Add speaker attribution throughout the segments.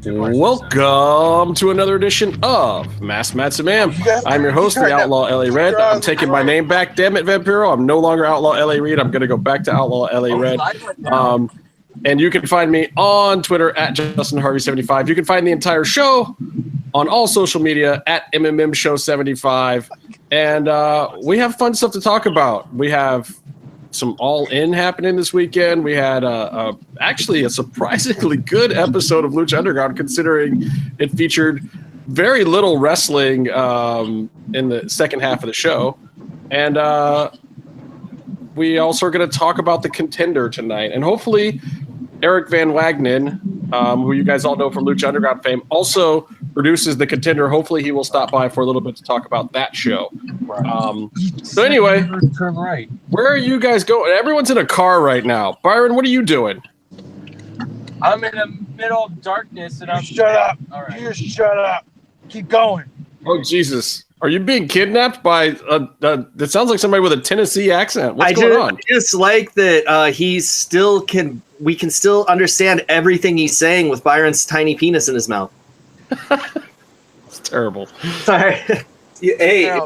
Speaker 1: Welcome to another edition of Mass Mats and Ma'am. I'm your host, the Outlaw LA Red. I'm taking my name back. Damn it, Vampiro. I'm no longer Outlaw LA Reed. I'm going to go back to Outlaw LA Red. And you can find me on Twitter at JustinHarvey75. You can find the entire show on all social media at MMMshow75. And we have fun stuff to talk about. We have some all-in happening this weekend. We had actually a surprisingly good episode of Lucha Underground, considering it featured very little wrestling in the second half of the show. And we also are going to talk about the Contender tonight. And hopefully Eric Van Wagenen, who you guys all know from Lucha Underground fame, also produces the Contender. Hopefully he will stop by for a little bit to talk about that show. So anyway,
Speaker 2: turn right.
Speaker 1: Where are you guys going? Everyone's in a car right now. Byron, what are you doing?
Speaker 2: I'm in the middle of darkness and I'm
Speaker 3: shut up.
Speaker 2: All right.
Speaker 3: You shut up. Keep going.
Speaker 1: Oh Jesus. Are you being kidnapped by that sounds like somebody with a Tennessee accent? What's going on?
Speaker 4: I just like that we can still understand everything he's saying with Byron's tiny penis in his mouth.
Speaker 1: It's terrible.
Speaker 4: Sorry. Hey.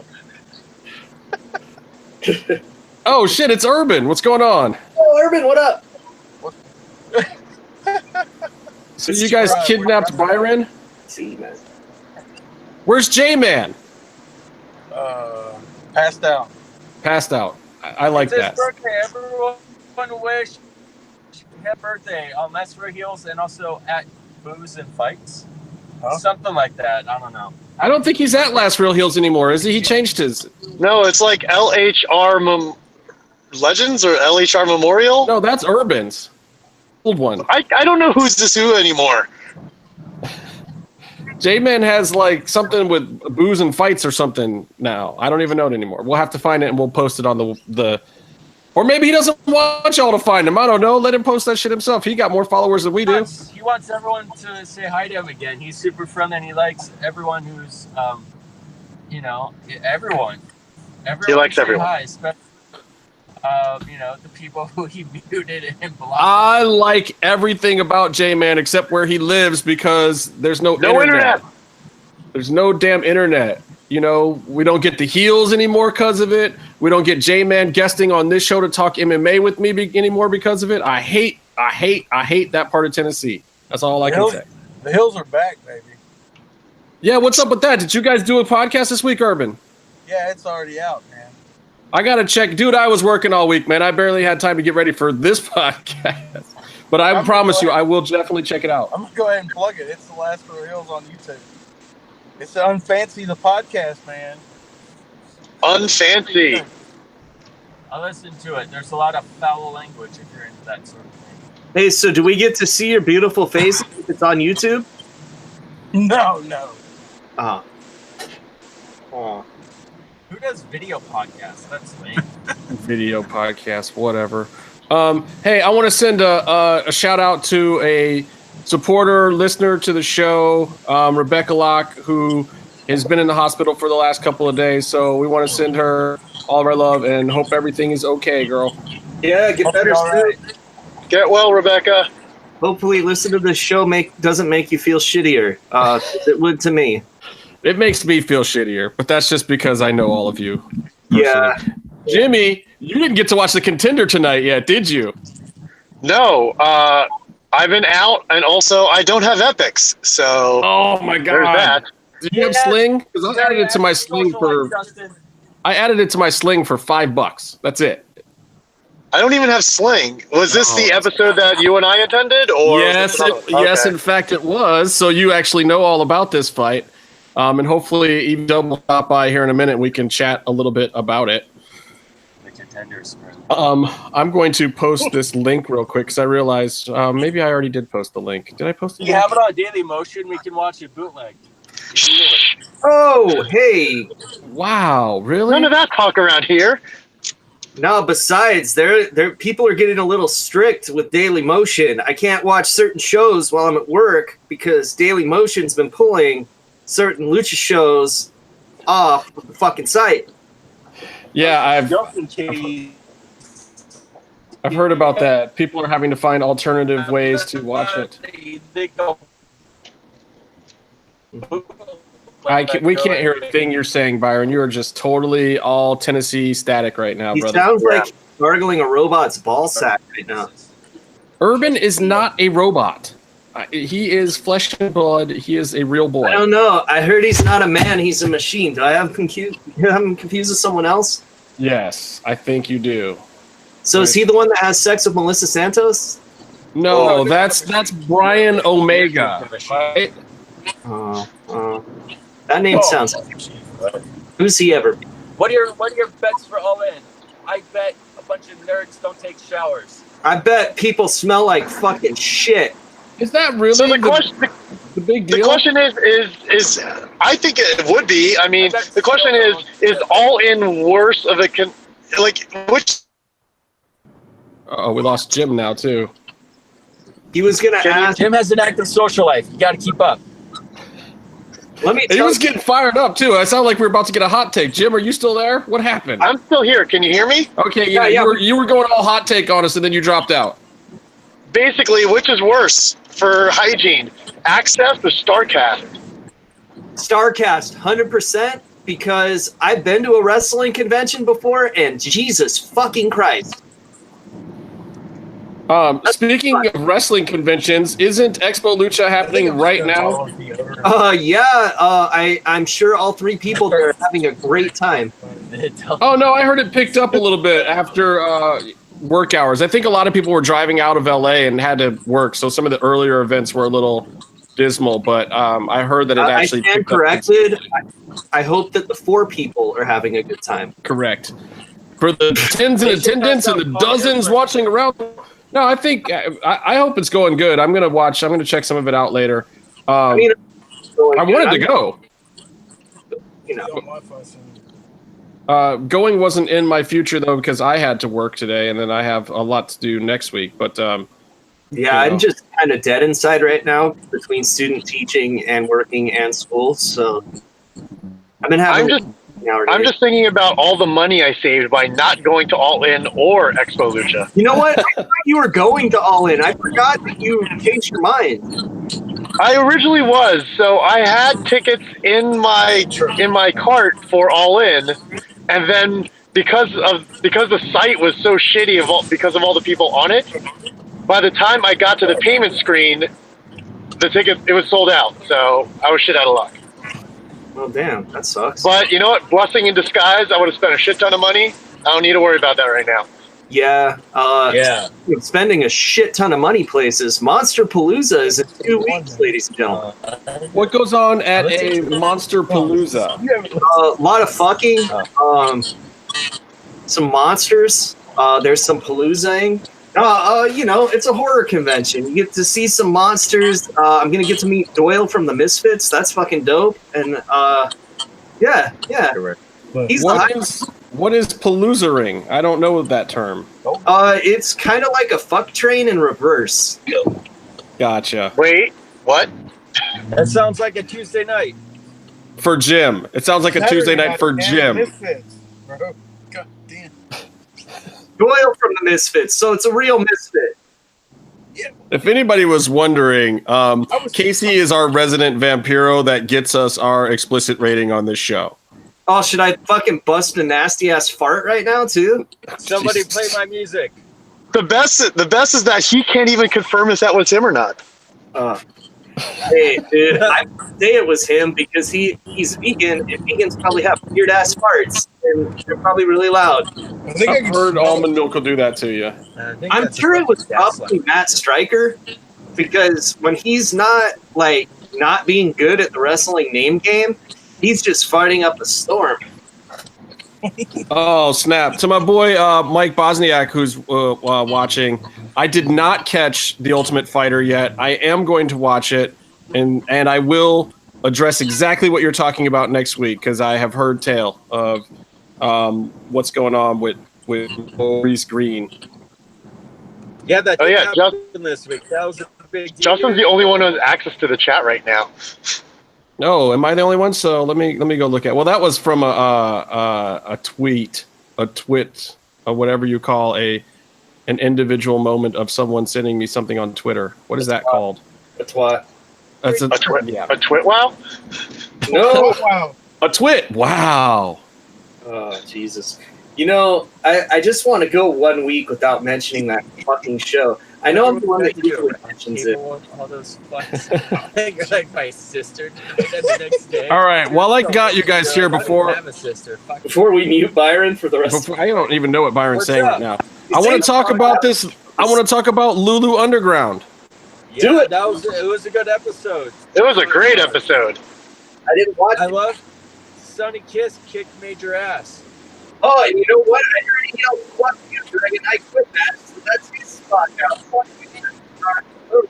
Speaker 1: Oh shit, it's Urban. What's going on?
Speaker 4: Oh, Urban, what up?
Speaker 1: So you guys kidnapped Byron?
Speaker 4: See, man.
Speaker 1: Where's J-Man?
Speaker 3: Passed out.
Speaker 1: Passed out. I like that.
Speaker 2: It's his birthday. Everyone wish happy birthday on Let's for Heels and also at Booze and Fights. Huh? Something like that. I don't know.
Speaker 1: I don't think he's at Last Real Heels anymore, is he? He changed his.
Speaker 5: No, it's like LHR Legends or LHR Memorial.
Speaker 1: No, that's Urban's. Old one.
Speaker 5: I don't know who's this who anymore.
Speaker 1: J-Man has like something with Booze and Fights or something now. I don't even know it anymore. We'll have to find it and we'll post it on the or maybe he doesn't want y'all to find him. I don't know. Let him post that shit himself. He got more followers than we do.
Speaker 2: He wants everyone to say hi to him again. He's super friendly and he likes everyone who's, everyone.
Speaker 5: He likes everyone.
Speaker 2: Hi, especially, the people who he muted and blocked.
Speaker 1: I like everything about J-Man except where he lives because there's no internet. There's no damn internet. You know, we don't get the heels anymore because of it. We don't get J-Man guesting on this show to talk MMA with me anymore because of it. I hate that part of Tennessee. That's all I can say.
Speaker 3: The hills are back, baby.
Speaker 1: Yeah, what's up with that? Did you guys do a podcast this week, Urban?
Speaker 3: Yeah, it's already out, man.
Speaker 1: I got to check. Dude, I was working all week, man. I barely had time to get ready for this podcast. But I promise you, I will definitely check it out.
Speaker 3: I'm going to go ahead and plug it. It's the Last for Hills on YouTube. It's Unfancy the podcast, man.
Speaker 5: Unfancy.
Speaker 2: I listen to it. There's a lot of foul language if you're into that sort of thing.
Speaker 4: Hey, so do we get to see your beautiful face if it's on YouTube?
Speaker 3: No.
Speaker 4: Oh.
Speaker 2: Who does video podcasts? That's lame.
Speaker 1: Video podcast, whatever. Hey, I want to send a shout out to a supporter, listener to the show, Rebecca Locke, who has been in the hospital for the last couple of days. So we want to send her all of our love and hope everything is okay, girl.
Speaker 4: Yeah, get better soon. Right.
Speaker 5: Get well, Rebecca.
Speaker 4: Hopefully, listen to this show doesn't make you feel shittier. It would to me.
Speaker 1: It makes me feel shittier, but that's just because I know all of you.
Speaker 4: Yeah.
Speaker 1: Jimmy, you didn't get to watch the Contender tonight yet, did you?
Speaker 5: No. I've been out, and also I don't have Epix, so.
Speaker 1: Oh my god!
Speaker 5: There's that.
Speaker 1: Do you have Sling? Because I added it to my Sling for. I added it to my Sling for $5. That's it.
Speaker 5: I don't even have Sling. Was this the episode that you and I attended, or?
Speaker 1: Yes, in fact it was. So you actually know all about this fight, and hopefully even Doug will stop by here in a minute. We can chat a little bit about it.
Speaker 2: The Contenders.
Speaker 1: I'm going to post this link real quick because I realized maybe I already did post the link. Did I post the link?
Speaker 2: You have it on Daily Motion. We can watch it bootleg.
Speaker 4: Oh, hey.
Speaker 1: Wow, really?
Speaker 5: None of that talk around here.
Speaker 4: No, besides, people are getting a little strict with Daily Motion. I can't watch certain shows while I'm at work because Daily Motion's been pulling certain lucha shows off of the fucking site.
Speaker 1: Yeah, I've heard about that. People are having to find alternative ways to watch it. We can't hear a thing you're saying, Byron. You are just totally all Tennessee static right now,
Speaker 4: He
Speaker 1: brother.
Speaker 4: sounds like he's gargling a robot's ball sack right now.
Speaker 1: Urban is not a robot. He is flesh and blood. He is a real boy.
Speaker 4: I don't know. I heard he's not a man. He's a machine. Do I have him confused with someone else?
Speaker 1: Yes, I think you do.
Speaker 4: So is he the one that has sex with Melissa Santos?
Speaker 1: No, that's Brian Omega. Right?
Speaker 4: That name sounds. Who's he ever?
Speaker 2: What are your bets for All In? I bet a bunch of nerds don't take showers.
Speaker 4: I bet people smell like fucking shit.
Speaker 1: Is that really
Speaker 5: So
Speaker 1: the big deal?
Speaker 5: The question is I think it would be. I mean, the question is All In worse of a which?
Speaker 1: Oh, we lost Jim now too.
Speaker 4: He was gonna ask.
Speaker 2: Jim has an active social life. You got to keep up.
Speaker 4: Let me.
Speaker 1: He was getting fired up too. I sound like we were about to get a hot take. Jim, are you still there? What happened?
Speaker 5: I'm still here. Can you hear me?
Speaker 1: Okay, yeah. You were going all hot take on us, and then you dropped out.
Speaker 5: Basically, which is worse for hygiene, Access or StarCast?
Speaker 4: StarCast, 100%, because I've been to a wrestling convention before, and Jesus fucking Christ.
Speaker 1: Speaking of wrestling conventions, isn't Expo Lucha happening right now?
Speaker 4: I'm sure all three people there are having a great time.
Speaker 1: Oh no, I heard it picked up a little bit after work hours. I think a lot of people were driving out of LA and had to work, so some of the earlier events were a little dismal. But I heard that it actually.
Speaker 4: I stand corrected. I hope that the 4 people are having a good time.
Speaker 1: Correct. For the tens in attendance and the dozens watching around. No, I think I hope it's going good. I'm gonna watch. I'm gonna check some of it out later. I wanted to go.
Speaker 4: You know,
Speaker 1: going wasn't in my future though because I had to work today, and then I have a lot to do next week. But
Speaker 4: I'm just kind of dead inside right now between student teaching and working and school. So I've been having.
Speaker 5: I'm just thinking about all the money I saved by not going to All In or Expo Lucha.
Speaker 4: You know what? I thought you were going to All In. I forgot that you changed your mind.
Speaker 5: I originally was, so I had tickets in my cart for All In, and then because the site was so shitty because of all the people on it, by the time I got to the payment screen, it was sold out. So I was shit out of luck.
Speaker 4: Oh, damn. That sucks.
Speaker 5: But you know what? Blessing in disguise. I would have spent a shit ton of money. I don't need to worry about that right now.
Speaker 4: Yeah. Spending a shit ton of money places. Monster Palooza is in 2 weeks, ladies and gentlemen.
Speaker 1: What goes on at a Monster Palooza?
Speaker 4: A lot of fucking. Some monsters. There's some paloozaing. It's a horror convention. You get to see some monsters. I'm gonna get to meet Doyle from the Misfits. That's fucking dope. And yeah.
Speaker 1: What is paloozering? I don't know that term.
Speaker 4: It's kind of like a fuck train in reverse.
Speaker 1: Gotcha.
Speaker 5: Wait, what?
Speaker 2: That sounds like a Tuesday night.
Speaker 1: For Jim. It sounds like a Tuesday night for Jim.
Speaker 3: Misfits, bro. God damn.
Speaker 4: Doyle from the Misfits, so it's a real misfit.
Speaker 1: If anybody was wondering, Casey is our resident vampiro that gets us our explicit rating on this show.
Speaker 4: Oh, should I fucking bust a nasty ass fart right now too?
Speaker 2: Somebody play my music.
Speaker 5: The best is that he can't even confirm if that was him or not.
Speaker 4: Hey, dude, I say it was him because he's vegan, and vegans probably have weird ass farts, and they're probably really loud.
Speaker 1: I've heard almond milk will do that to you.
Speaker 4: I'm sure it was probably Matt Stryker, because when he's not being good at the wrestling name game, he's just farting up a storm.
Speaker 1: Oh, snap. To my boy Mike Bosniak, who's watching, I did not catch The Ultimate Fighter yet. I am going to watch it, and I will address exactly what you're talking about next week, because I have heard tale of what's going on with Maurice Green.
Speaker 2: Yeah, that
Speaker 5: Justin
Speaker 2: this week. That was a big deal.
Speaker 5: Justin's the only one who has access to the chat right now.
Speaker 1: No, am I the only one? So let me go look at. Well, that was from a twit, or whatever you call an individual moment of someone sending me something on Twitter. What is that called?
Speaker 4: A twat.
Speaker 1: That's
Speaker 5: A twit?
Speaker 1: Yeah.
Speaker 5: A twit? Wow.
Speaker 4: No.
Speaker 3: Wow.
Speaker 1: A twit. Wow.
Speaker 4: Oh, Jesus. You know, I just want to go 1 week without mentioning that fucking show. I know I'm the one that usually mentions it.
Speaker 2: All those fucks. Like my sister did it the next day.
Speaker 1: All right. Well, I got you guys here
Speaker 2: I don't
Speaker 1: before.
Speaker 2: have a sister. Fuck.
Speaker 4: Before we mute Byron for the rest
Speaker 1: Before, I don't even know what Byron's
Speaker 2: What's
Speaker 1: saying
Speaker 2: up?
Speaker 1: right now. I want to talk about this. I want to talk about Lulu Underground.
Speaker 2: Yeah,
Speaker 4: Do it.
Speaker 2: It was a good episode.
Speaker 5: It was a great episode.
Speaker 4: I didn't watch
Speaker 2: I
Speaker 4: it.
Speaker 2: love Sonny Kiss kicked major ass.
Speaker 4: Oh, and you know what? I heard he yelled, "Fuck you, Dragon." I quit that. So that's his spot now. Fuck you.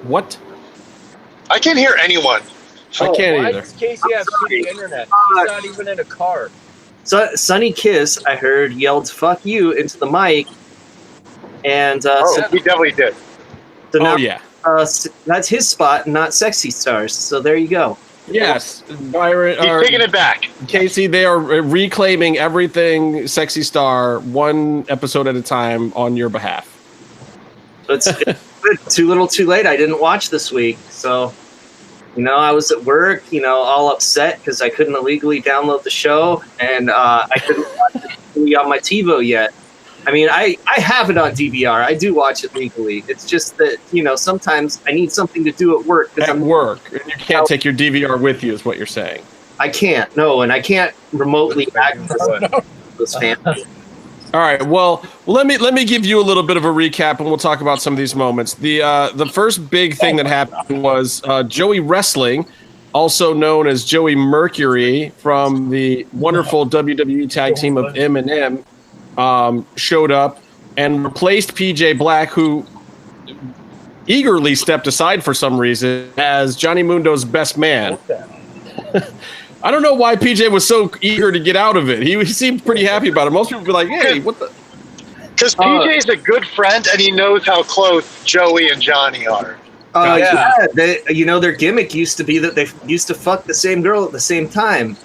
Speaker 1: What?
Speaker 5: I can't hear anyone.
Speaker 1: I can't
Speaker 2: Why
Speaker 1: either.
Speaker 2: does Casey have shitty internet? He's not even in a car.
Speaker 4: So Sonny Kiss, I heard, yelled "fuck you" into the mic, and
Speaker 5: He definitely did.
Speaker 4: so now,
Speaker 1: Oh yeah.
Speaker 4: That's his spot, not Sexy Stars. So there you go.
Speaker 1: Yes, Byron.
Speaker 5: He's taking it back.
Speaker 1: Casey, they are reclaiming everything Sexy Star one episode at a time on your behalf.
Speaker 4: So it's good. Too little, too late. I didn't watch this week, so I was at work, all upset because I couldn't illegally download the show, and I couldn't watch it on my TiVo yet. I mean, I have it on DVR. I do watch it legally. It's just that sometimes I need something to do at work because
Speaker 1: At work, and you can't take your DVR with you, is what you're saying.
Speaker 4: I can't. No, and I can't remotely access those fans.
Speaker 1: All right. Well, let me give you a little bit of a recap, and we'll talk about some of these moments. The first big thing that happened was Joey Wrestling, also known as Joey Mercury from the wonderful WWE tag team of MMM, showed up and replaced PJ Black, who eagerly stepped aside for some reason as Johnny Mundo's best man. I don't know why PJ was so eager to get out of it. He seemed pretty happy about it. Most people would be like, hey, what the?
Speaker 5: Because PJ's a good friend, and he knows how close Joey and Johnny are.
Speaker 4: Yeah, their gimmick used to be that they used to fuck the same girl at the same time.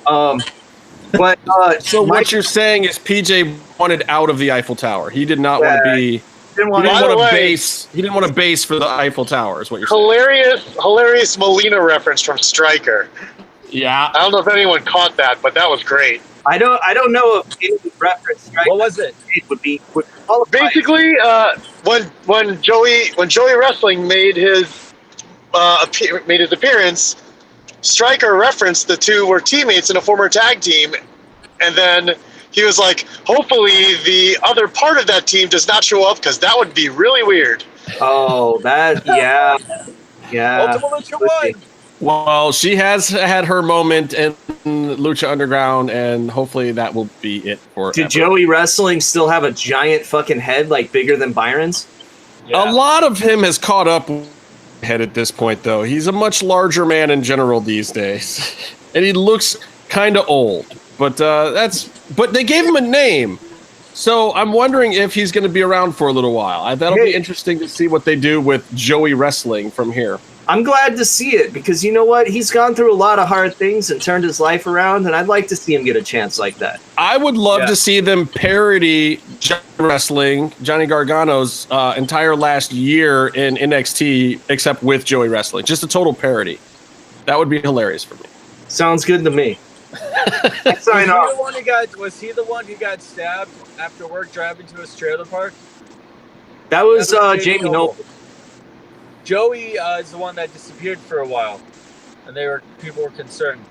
Speaker 4: But
Speaker 1: so what you're saying is PJ wanted out of the Eiffel Tower. He did not want to be. He didn't want to base for the Eiffel Tower. Is what you're saying.
Speaker 5: Hilarious Molina reference from Stryker.
Speaker 1: Yeah,
Speaker 5: I don't know if anyone caught that, but that was great.
Speaker 4: I don't know if any reference Stryker
Speaker 2: what was it?
Speaker 4: Would qualify.
Speaker 5: Basically, when Joey Wrestling made his appearance, Stryker referenced the two were teammates in a former tag team, and then he was like, hopefully the other part of that team does not show up because that would be really weird.
Speaker 4: Oh, that, yeah.
Speaker 2: Ultimate Lucha won.
Speaker 1: Well, she has had her moment in Lucha Underground, and hopefully that will be it for.
Speaker 4: Did Joey Wrestling still have a giant fucking head, like bigger than Byron's?
Speaker 1: Yeah. A lot of him has caught up head at this point, though. He's a much larger man in general these days, and he looks kind of old. But but they gave him a name, so I'm wondering if he's going to be around for a little while. That'll be interesting to see what they do with Joey Wrestling from here.
Speaker 4: I'm glad to see it because you know what? He's gone through a lot of hard things and turned his life around, and I'd like to see him get a chance like that.
Speaker 1: I would love to see them parody Johnny Gargano's entire last year in NXT, except with Joey Wrestling. Just a total parody. That would be hilarious for me.
Speaker 4: Sounds good to me. Sign off.
Speaker 2: Was he the one who got stabbed after work driving to his trailer park?
Speaker 4: That was Jamie Noble.
Speaker 2: Joey is the one that disappeared for a while, and people were concerned.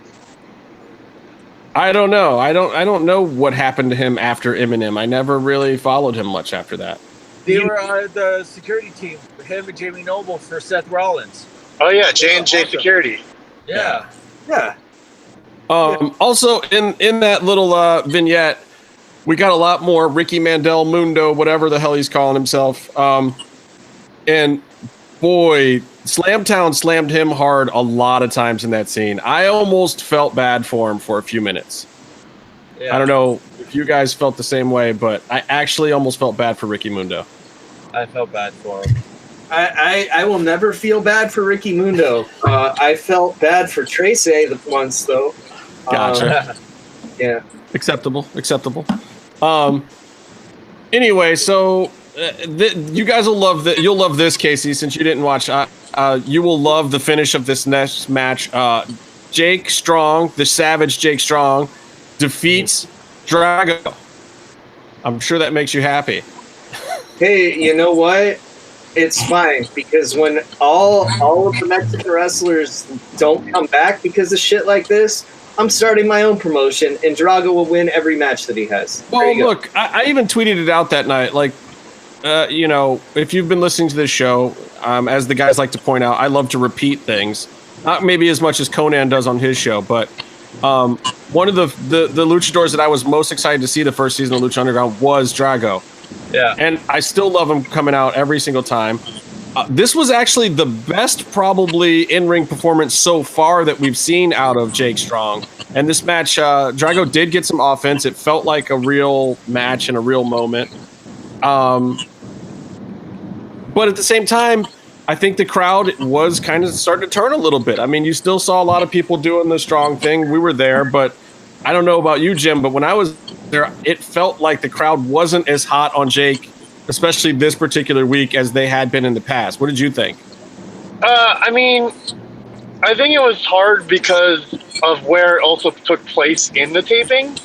Speaker 1: I don't know. I don't know what happened to him after Eminem. I never really followed him much after that.
Speaker 2: They were the security team, him and Jamie Noble for Seth Rollins.
Speaker 5: Oh yeah, J&J Security.
Speaker 2: Yeah.
Speaker 1: Also, in that little vignette, we got a lot more Ricky Mandel, Mundo, whatever the hell he's calling himself. And boy, Slamtown slammed him hard a lot of times in that scene. I almost felt bad for him for a few minutes. Yeah. I don't know if you guys felt the same way, but I actually almost felt bad for Ricky Mundo.
Speaker 2: I felt bad for him.
Speaker 4: I will never feel bad for Ricky Mundo. I felt bad for Tracy once, though.
Speaker 1: Gotcha.
Speaker 4: Yeah.
Speaker 1: Acceptable. Anyway, so you guys will love that. You'll love this, Casey, since you didn't watch. You will love the finish of this next match. Jake Strong, the Savage Jake Strong, defeats Drago. I'm sure that makes you happy.
Speaker 4: Hey, you know what? It's fine, because when all of the Mexican wrestlers don't come back because of shit like this, I'm starting my own promotion, and Drago will win every match that he has.
Speaker 1: Well, look, I even tweeted it out that night. Like, if you've been listening to this show, as the guys like to point out, I love to repeat things. Not maybe as much as Conan does on his show, but one of the luchadors that I was most excited to see the first season of Lucha Underground was Drago.
Speaker 2: Yeah.
Speaker 1: And I still love him coming out every single time. This was actually the best probably in-ring performance so far that we've seen out of Jake Strong. And this match, Drago did get some offense. It felt like a real match and a real moment. But at the same time, I think the crowd was kind of starting to turn a little bit. I mean, you still saw a lot of people doing the Strong thing. We were there, but I don't know about you, Jim, but when I was there, it felt like the crowd wasn't as hot on Jake, especially this particular week, as they had been in the past. What did you think?
Speaker 5: I mean, I think it was hard because of where it also took place in the taping.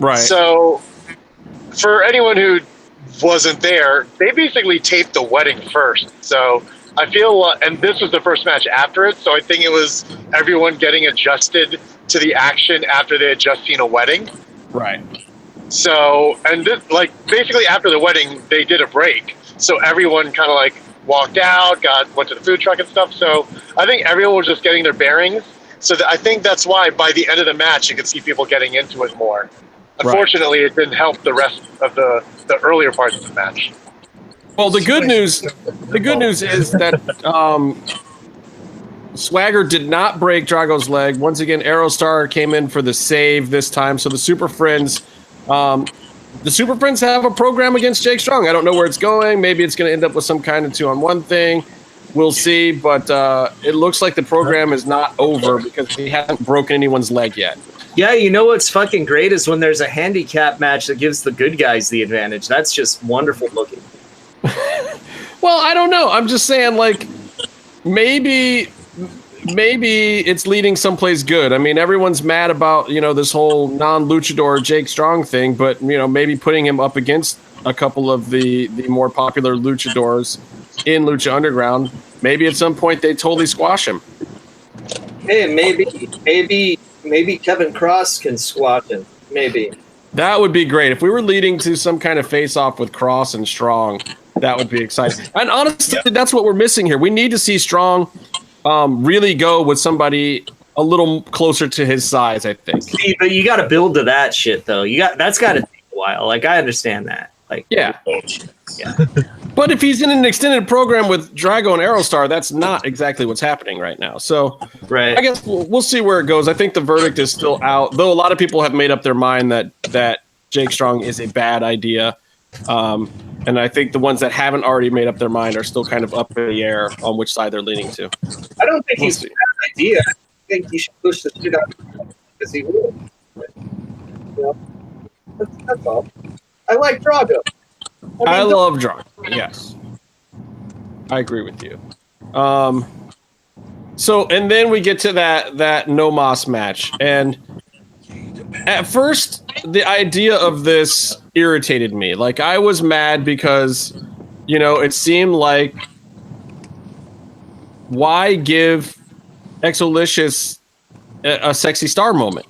Speaker 1: Right.
Speaker 5: So, for anyone who wasn't there, they basically taped the wedding first. So, I feel, and this was the first match after it, so I think it was everyone getting adjusted to the action after they had just seen a wedding.
Speaker 1: Right.
Speaker 5: So, and this, like, basically after the wedding, they did a break. So everyone kind of like walked out, went to the food truck and stuff. So I think everyone was just getting their bearings. So I think that's why by the end of the match, you could see people getting into it more. Unfortunately, it didn't help the rest of the earlier parts of the match.
Speaker 1: Well, the good news is that Swagger did not break Drago's leg. Once again, Aerostar came in for the save this time. So the Super Friends have a program against Jake Strong. I don't know where it's going. Maybe it's going to end up with some kind of 2-on-1 thing. We'll see. But it looks like the program is not over because he hasn't broken anyone's leg yet.
Speaker 4: Yeah, you know what's fucking great is when there's a handicap match that gives the good guys the advantage. That's just wonderful looking.
Speaker 1: Well, I don't know. I'm just saying, like, maybe it's leading someplace good. I mean, everyone's mad about, this whole non-luchador Jake Strong thing, but, maybe putting him up against a couple of the more popular luchadors in Lucha Underground, maybe at some point they totally squash him.
Speaker 4: Hey, maybe Kevin Cross can squash him. Maybe.
Speaker 1: That would be great. If we were leading to some kind of face-off with Cross and Strong, that would be exciting. And honestly, that's what we're missing here. We need to see Strong really go with somebody a little closer to his size, I think.
Speaker 4: See, but you got to build to that shit, though. That's got to take a while. Like, I understand that. Like,
Speaker 1: yeah. But if he's in an extended program with Drago and Aerostar, that's not exactly what's happening right now. So,
Speaker 4: right.
Speaker 1: I guess we'll see where it goes. I think the verdict is still out, though a lot of people have made up their mind that Jake Strong is a bad idea. And I think the ones that haven't already made up their mind are still kind of up in the air on which side they're leaning to.
Speaker 4: I don't think he's a bad idea. I think he should push the shit out because he will. That's all. I like Drago.
Speaker 1: I love Drago. Yes. I agree with you. So, and then we get to that No Mas match. And at first, the idea of this irritated me. Like, I was mad because, it seemed like, why give Exolicious a sexy star moment?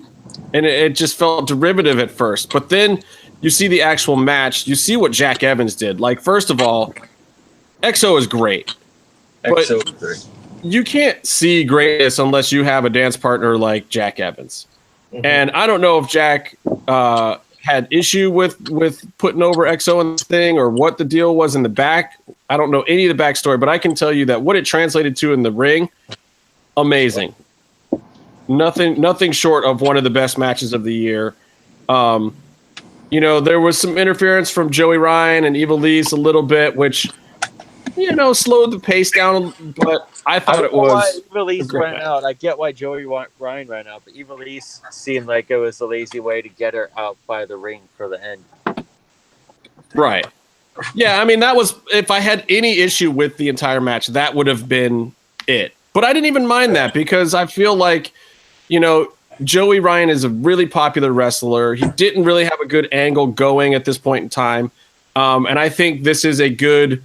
Speaker 1: And it just felt derivative at first. But then you see the actual match. You see what Jack Evans did. Like, first of all, EXO is great.
Speaker 2: EXO is great.
Speaker 1: You can't see greatness unless you have a dance partner like Jack Evans. Mm-hmm. And I don't know if Jack had issue with putting over EXO in this thing or what the deal was in the back. I don't know any of the backstory, but I can tell you that what it translated to in the ring, amazing. Nothing short of one of the best matches of the year. There was some interference from Joey Ryan and Ivelisse a little bit, which, slowed the pace down, but I thought it was.
Speaker 2: Ivelisse ran out. I get why Joey Ryan ran out, but Ivelisse seemed like it was a lazy way to get her out by the ring for the end.
Speaker 1: Right. Yeah, I mean, that was, if I had any issue with the entire match, that would have been it. But I didn't even mind that because I feel like, you know, Joey Ryan is a really popular wrestler. He didn't really have a good angle going at this point in time. And I think this is a good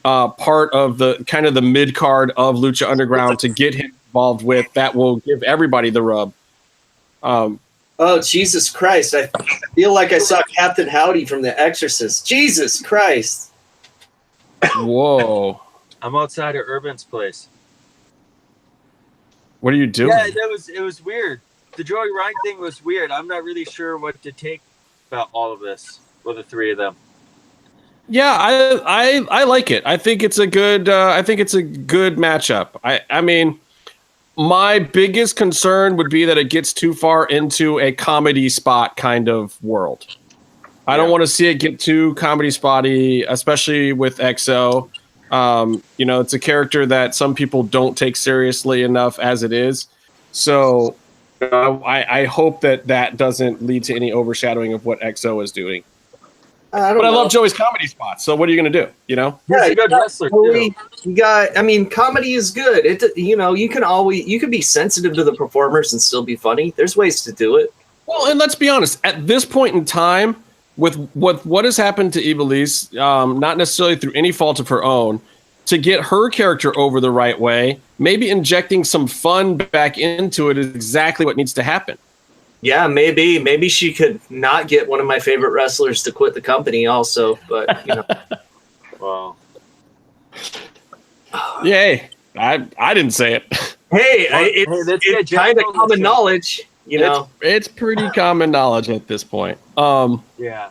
Speaker 1: part of the kind of the mid card of Lucha Underground to get him involved with. That will give everybody the rub.
Speaker 4: Oh, Jesus Christ. I feel like I saw Captain Howdy from The Exorcist. Jesus Christ.
Speaker 1: Whoa.
Speaker 2: I'm outside of Urban's place.
Speaker 1: What are you doing?
Speaker 2: Yeah, it was weird. The Joey Ryan thing was weird. I'm not really sure what to take about all of this for the three of them.
Speaker 1: Yeah, I like it. I think it's a good matchup. I mean, my biggest concern would be that it gets too far into a comedy spot kind of world. I don't want to see it get too comedy spotty, especially with XO. You know, it's a character that some people don't take seriously enough as it is. So I hope that doesn't lead to any overshadowing of what XO is doing. I love Joey's comedy spots. So what are you going to do? You know?
Speaker 2: Yeah, he's a good wrestler too.
Speaker 4: I mean, comedy is good. You know, you can be sensitive to the performers and still be funny. There's ways to do it.
Speaker 1: Well, and let's be honest. At this point in time, with what has happened to Ivelisse, not necessarily through any fault of her own, to get her character over the right way, maybe injecting some fun back into it is exactly what needs to happen.
Speaker 4: Yeah, maybe she could not get one of my favorite wrestlers to quit the company also, but you know.
Speaker 2: Wow.
Speaker 1: Yay. I didn't say it.
Speaker 4: Hey, it's kind of common knowledge, you know.
Speaker 1: It's pretty common knowledge at this point.
Speaker 2: Yeah.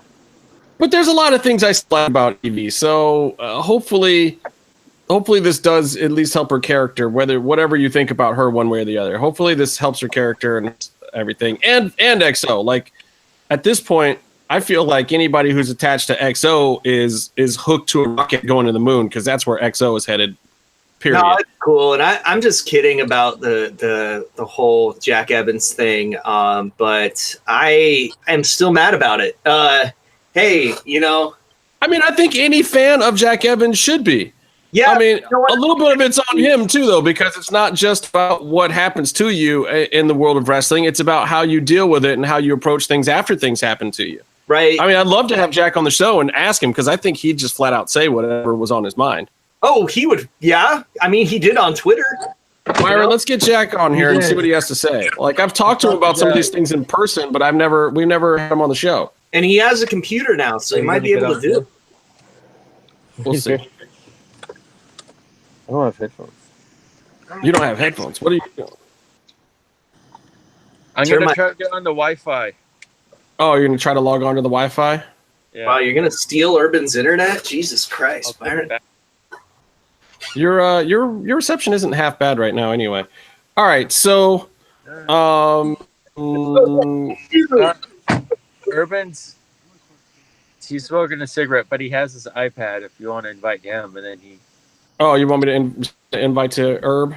Speaker 1: But there's a lot of things I still like about Evie, so hopefully this does at least help her character, whatever you think about her one way or the other. Hopefully this helps her character and everything, and XO. Like at this point, I feel like anybody who's attached to XO is hooked to a rocket going to the moon, because that's where XO is headed. Period.
Speaker 4: No, it's cool, and I'm just kidding about the whole Jack Evans thing. But I am still mad about it. Hey, you know,
Speaker 1: I mean, I think any fan of Jack Evans should be.
Speaker 4: Yeah,
Speaker 1: I mean, a little bit of it's on him too, though, because it's not just about what happens to you in the world of wrestling. It's about how you deal with it and how you approach things after things happen to you.
Speaker 4: Right.
Speaker 1: I mean, I'd love to have Jack on the show and ask him, because I think he'd just flat out say whatever was on his mind.
Speaker 4: Oh, he would. Yeah. I mean, he did on Twitter.
Speaker 1: Myron, let's get Jack on here and see what he has to say. Like, I've talked to him about some of these things in person, but we've never had him on the show.
Speaker 4: And he has a computer now, so he might be able to do it.
Speaker 1: We'll see.
Speaker 6: I don't have headphones.
Speaker 1: You don't have headphones. What are you doing?
Speaker 2: I'm going to try to get on the Wi-Fi.
Speaker 1: Oh, you're going to try to log on to the Wi-Fi?
Speaker 2: Yeah.
Speaker 4: Wow, you're going to steal Urban's internet? Jesus Christ, Byron.
Speaker 1: Your reception isn't half bad right now anyway. All right, so
Speaker 2: Urban's, he's smoking a cigarette, but he has his iPad if you want to invite him, and then he...
Speaker 1: Oh, you want me to invite to Herb?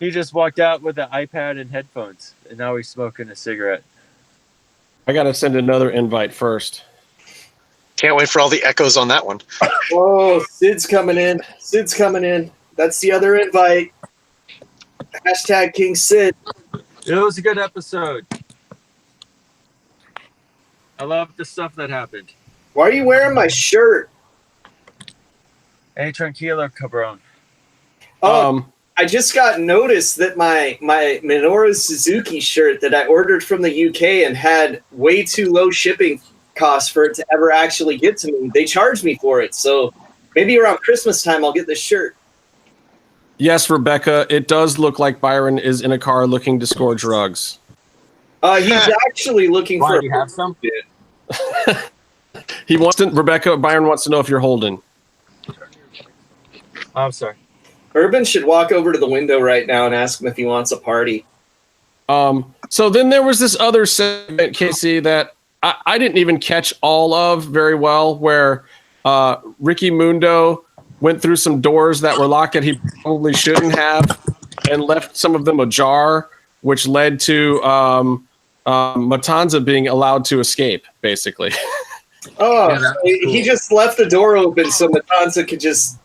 Speaker 2: He just walked out with the iPad and headphones, and now he's smoking a cigarette.
Speaker 1: I got to send another invite first.
Speaker 5: Can't wait for all the echoes on that one.
Speaker 4: Oh, Sid's coming in. That's the other invite. Hashtag King Sid.
Speaker 2: It was a good episode. I love the stuff that happened.
Speaker 4: Why are you wearing my shirt?
Speaker 2: Hey, tranquilo, cabron.
Speaker 4: I just got notice that my Minoru Suzuki shirt that I ordered from the UK and had way too low shipping costs for it to ever actually get to me. They charged me for it, so maybe around Christmas time I'll get this shirt.
Speaker 1: Yes, Rebecca, it does look like Byron is in a car looking to score drugs.
Speaker 4: He's actually looking for.
Speaker 2: Do you have some?
Speaker 1: He wants to. Byron wants to know if you're holding.
Speaker 2: I'm sorry.
Speaker 4: Urban should walk over to the window right now and ask him if he wants a party.
Speaker 1: So then there was this other segment, Casey, that I didn't even catch all of very well, where Ricky Mundo went through some doors that were locked that he probably shouldn't have and left some of them ajar, which led to Matanza being allowed to escape, basically.
Speaker 4: Oh, he just left the door open so Matanza could just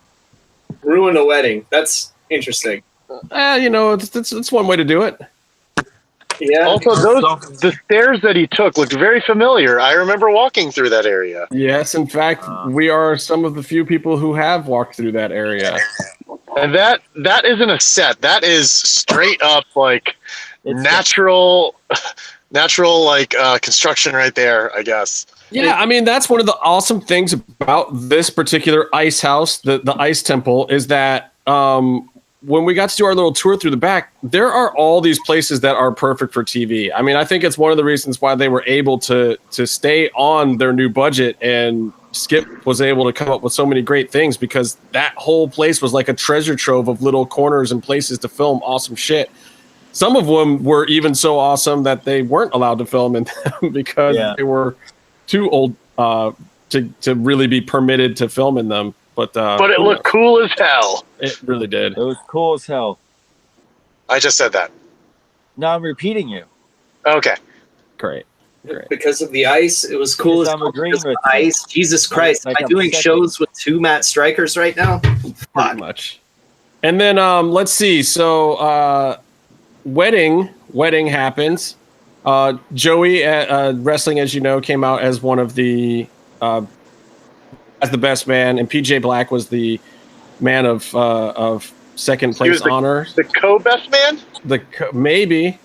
Speaker 4: ruin a wedding. That's interesting.
Speaker 1: It's one way to do it.
Speaker 4: Yeah.
Speaker 5: Also, the stairs that he took looked very familiar. I remember walking through that area.
Speaker 1: Yes, in fact, we are some of the few people who have walked through that area.
Speaker 5: And that isn't a set. That is straight up like natural construction right there, I guess.
Speaker 1: Yeah, I mean, that's one of the awesome things about this particular ice house, the ice temple, is that when we got to do our little tour through the back, there are all these places that are perfect for TV. I mean, I think it's one of the reasons why they were able to stay on their new budget, and Skip was able to come up with so many great things, because that whole place was like a treasure trove of little corners and places to film awesome shit. Some of them were even so awesome that they weren't allowed to film in them because they were too old to really be permitted to film in them. But
Speaker 5: it looked cool as hell.
Speaker 1: It really did.
Speaker 2: It was cool as hell.
Speaker 5: I just said that.
Speaker 2: No, I'm repeating you.
Speaker 5: Okay.
Speaker 1: Great.
Speaker 4: Because of the ice, it was cool as
Speaker 2: I'm agreeing with you.
Speaker 4: ice. Jesus Christ. Am I doing shows with 2 Matt Strikers right now?
Speaker 1: Pretty much. And then let's see. So wedding happens. Joey Wrestling, as you know, came out as one of the as the best man, and PJ Black was the man of second place honor.
Speaker 5: The co-best man?
Speaker 1: Maybe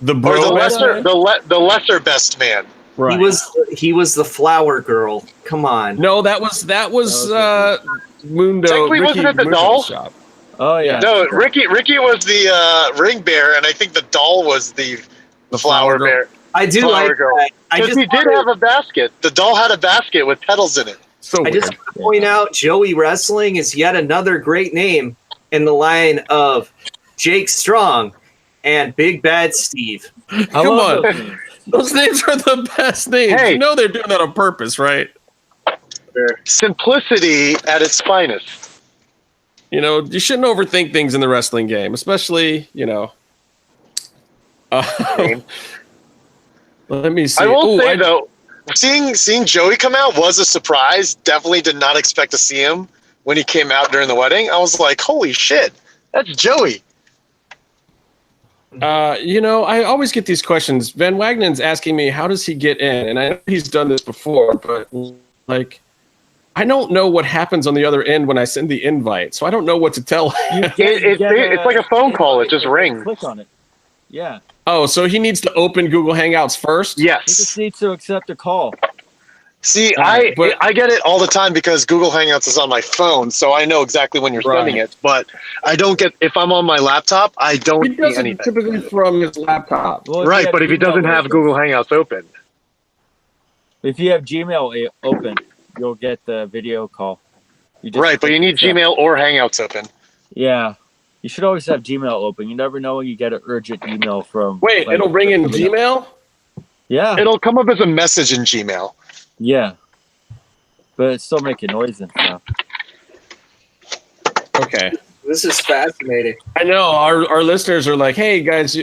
Speaker 1: the bro
Speaker 5: or the
Speaker 1: best
Speaker 5: lesser
Speaker 1: man?
Speaker 5: the lesser best man.
Speaker 1: Right.
Speaker 4: He was the flower girl. Come on.
Speaker 1: No, that was Mundo.
Speaker 5: Technically, wasn't it the doll?
Speaker 1: Shop.
Speaker 2: Oh yeah.
Speaker 5: No, Ricky was the ring bear, and I think the doll was the flower bear.
Speaker 4: I do
Speaker 5: flower
Speaker 4: like
Speaker 5: girl.
Speaker 4: that.
Speaker 5: He did have a basket. The doll had a basket with petals in it.
Speaker 1: So
Speaker 4: I just want to point out, Joey Wrestling is yet another great name in the line of Jake Strong and Big Bad Steve.
Speaker 1: Come on. Those names are the best names.
Speaker 5: Hey.
Speaker 1: You know they're doing that on purpose, right?
Speaker 5: Simplicity at its finest.
Speaker 1: You know, you shouldn't overthink things in the wrestling game, especially, let me see.
Speaker 5: I will say, though, seeing Joey come out was a surprise. Definitely did not expect to see him when he came out during the wedding. I was like, holy shit, that's Joey.
Speaker 1: I always get these questions. Van Wagenen's asking me, how does he get in? And I know he's done this before, but I don't know what happens on the other end when I send the invite, so I don't know what to tell him.
Speaker 5: It's like a phone call. It just rings.
Speaker 2: Click on it. Yeah.
Speaker 1: Oh, so he needs to open Google Hangouts first?
Speaker 2: He
Speaker 5: Yes.
Speaker 2: just needs to accept a call.
Speaker 5: See, I get it all the time because Google Hangouts is on my phone, so I know exactly when you're sending it. But I don't get, if I'm on my laptop, I don't
Speaker 1: He
Speaker 5: see
Speaker 1: does it
Speaker 5: anything.
Speaker 1: typically from his laptop.
Speaker 2: Well,
Speaker 5: Right, but if he doesn't have Google Hangouts open.
Speaker 2: If you have Gmail open, you'll get the video call.
Speaker 5: Right, but you need Gmail or Hangouts open.
Speaker 2: Yeah. You should always have Gmail open. You never know when you get an urgent email from...
Speaker 1: Wait, it'll ring in Gmail?
Speaker 2: Yeah.
Speaker 5: It'll come up as a message in Gmail.
Speaker 2: Yeah. But it's still making noise and stuff.
Speaker 1: Okay.
Speaker 4: This is fascinating.
Speaker 1: I know. Our listeners are like, hey, guys,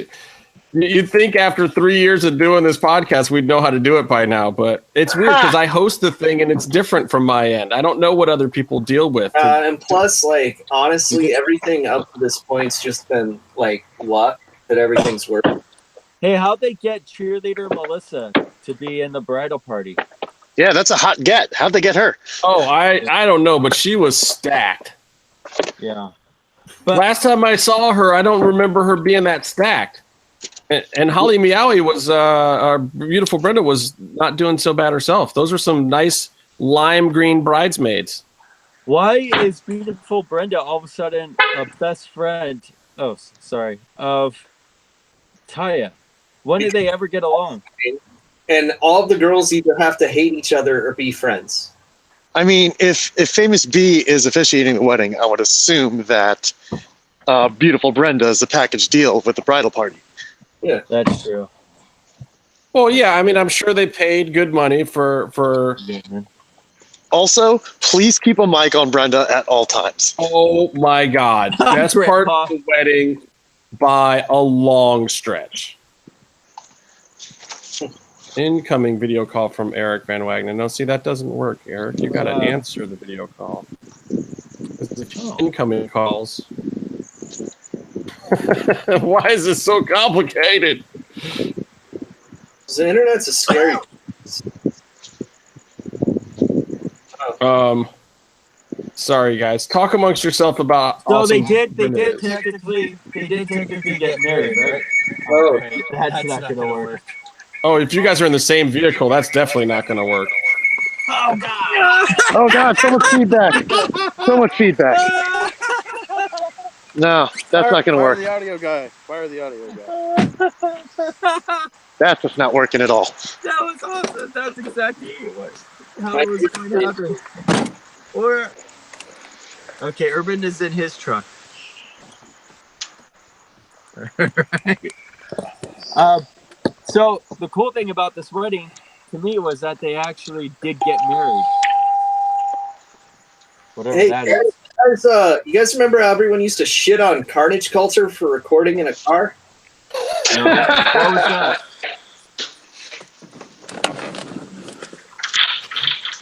Speaker 1: you'd think after 3 years of doing this podcast, we'd know how to do it by now. But it's weird because I host the thing and it's different from my end. I don't know what other people deal with.
Speaker 4: And plus, honestly, everything up to this point's just been, luck that everything's working.
Speaker 2: Hey, how'd they get cheerleader Melissa to be in the bridal party?
Speaker 5: Yeah, that's a hot get. How'd they get her?
Speaker 1: Oh, I don't know, but she was stacked.
Speaker 2: Yeah.
Speaker 1: But last time I saw her, I don't remember her being that stacked. And Holly Meowie was, our beautiful Brenda was not doing so bad herself. Those are some nice lime green bridesmaids.
Speaker 2: Why is beautiful Brenda all of a sudden a best friend, of Taya? When did they ever get along?
Speaker 4: And all the girls either have to hate each other or be friends.
Speaker 5: I mean, if Famous B is officiating the wedding, I would assume that beautiful Brenda is a package deal with the bridal party.
Speaker 4: Yeah,
Speaker 2: that's true.
Speaker 1: Well, yeah, I mean, I'm sure they paid good money for.
Speaker 5: Also, please keep a mic on Brenda at all times.
Speaker 1: Oh my God, best part of the wedding by a long stretch. Incoming video call from Eric Van Wagenen. No, see, that doesn't work, Eric. You got to answer the video call. Incoming calls. Why is this so complicated?
Speaker 4: The internet's a scary.
Speaker 1: Sorry, guys. Talk amongst yourself about.
Speaker 2: So
Speaker 1: awesome
Speaker 2: they did technically get married, right?
Speaker 4: Oh,
Speaker 2: That's not gonna work.
Speaker 1: Oh, if you guys are in the same vehicle, that's definitely not going to work.
Speaker 2: Oh God!
Speaker 5: Oh God, so much feedback. So much feedback. No, that's not going to work.
Speaker 3: Fire the audio guy. Fire the audio guy.
Speaker 5: That's just not working at all.
Speaker 2: That was awesome. That's exactly how it was going to happen. Or okay, Urban is in his truck. Right. So the cool thing about this wedding, to me, was that they actually did get married. Whatever that is.
Speaker 4: you guys remember how everyone used to shit on Carnage Culture for recording in a car?
Speaker 2: No, what was that?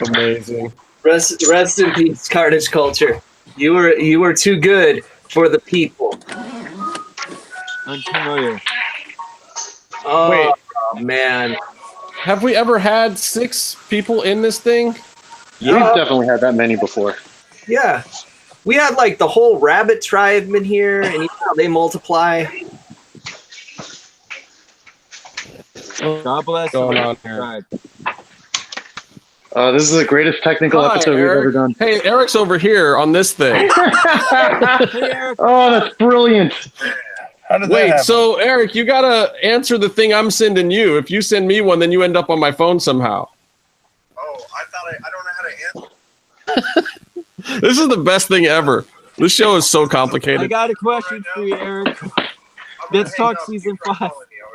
Speaker 1: Amazing.
Speaker 4: Rest in peace, Carnage Culture. You were too good for the people.
Speaker 2: Unfamiliar.
Speaker 4: Oh,
Speaker 1: Wait.
Speaker 4: Man.
Speaker 1: Have we ever had 6 people in this thing?
Speaker 5: We've definitely had that many before.
Speaker 4: Yeah. We had like the whole rabbit tribe in here, and you know how they multiply.
Speaker 2: God bless
Speaker 1: Going
Speaker 2: you.
Speaker 1: on here?
Speaker 5: This is the greatest technical
Speaker 1: Hi,
Speaker 5: episode
Speaker 1: Eric.
Speaker 5: we've ever done.
Speaker 1: Hey, Eric's over here on this thing.
Speaker 5: Oh, that's brilliant.
Speaker 3: How did that
Speaker 1: Wait,
Speaker 3: happen?
Speaker 1: so Eric, you gotta answer the thing I'm sending you. If you send me one, then you end up on my phone somehow.
Speaker 6: Oh, I thought I don't know how to answer.
Speaker 1: This is the best thing ever. This show is so
Speaker 2: I
Speaker 1: complicated.
Speaker 2: got a question for you, Eric. Let's talk season 5.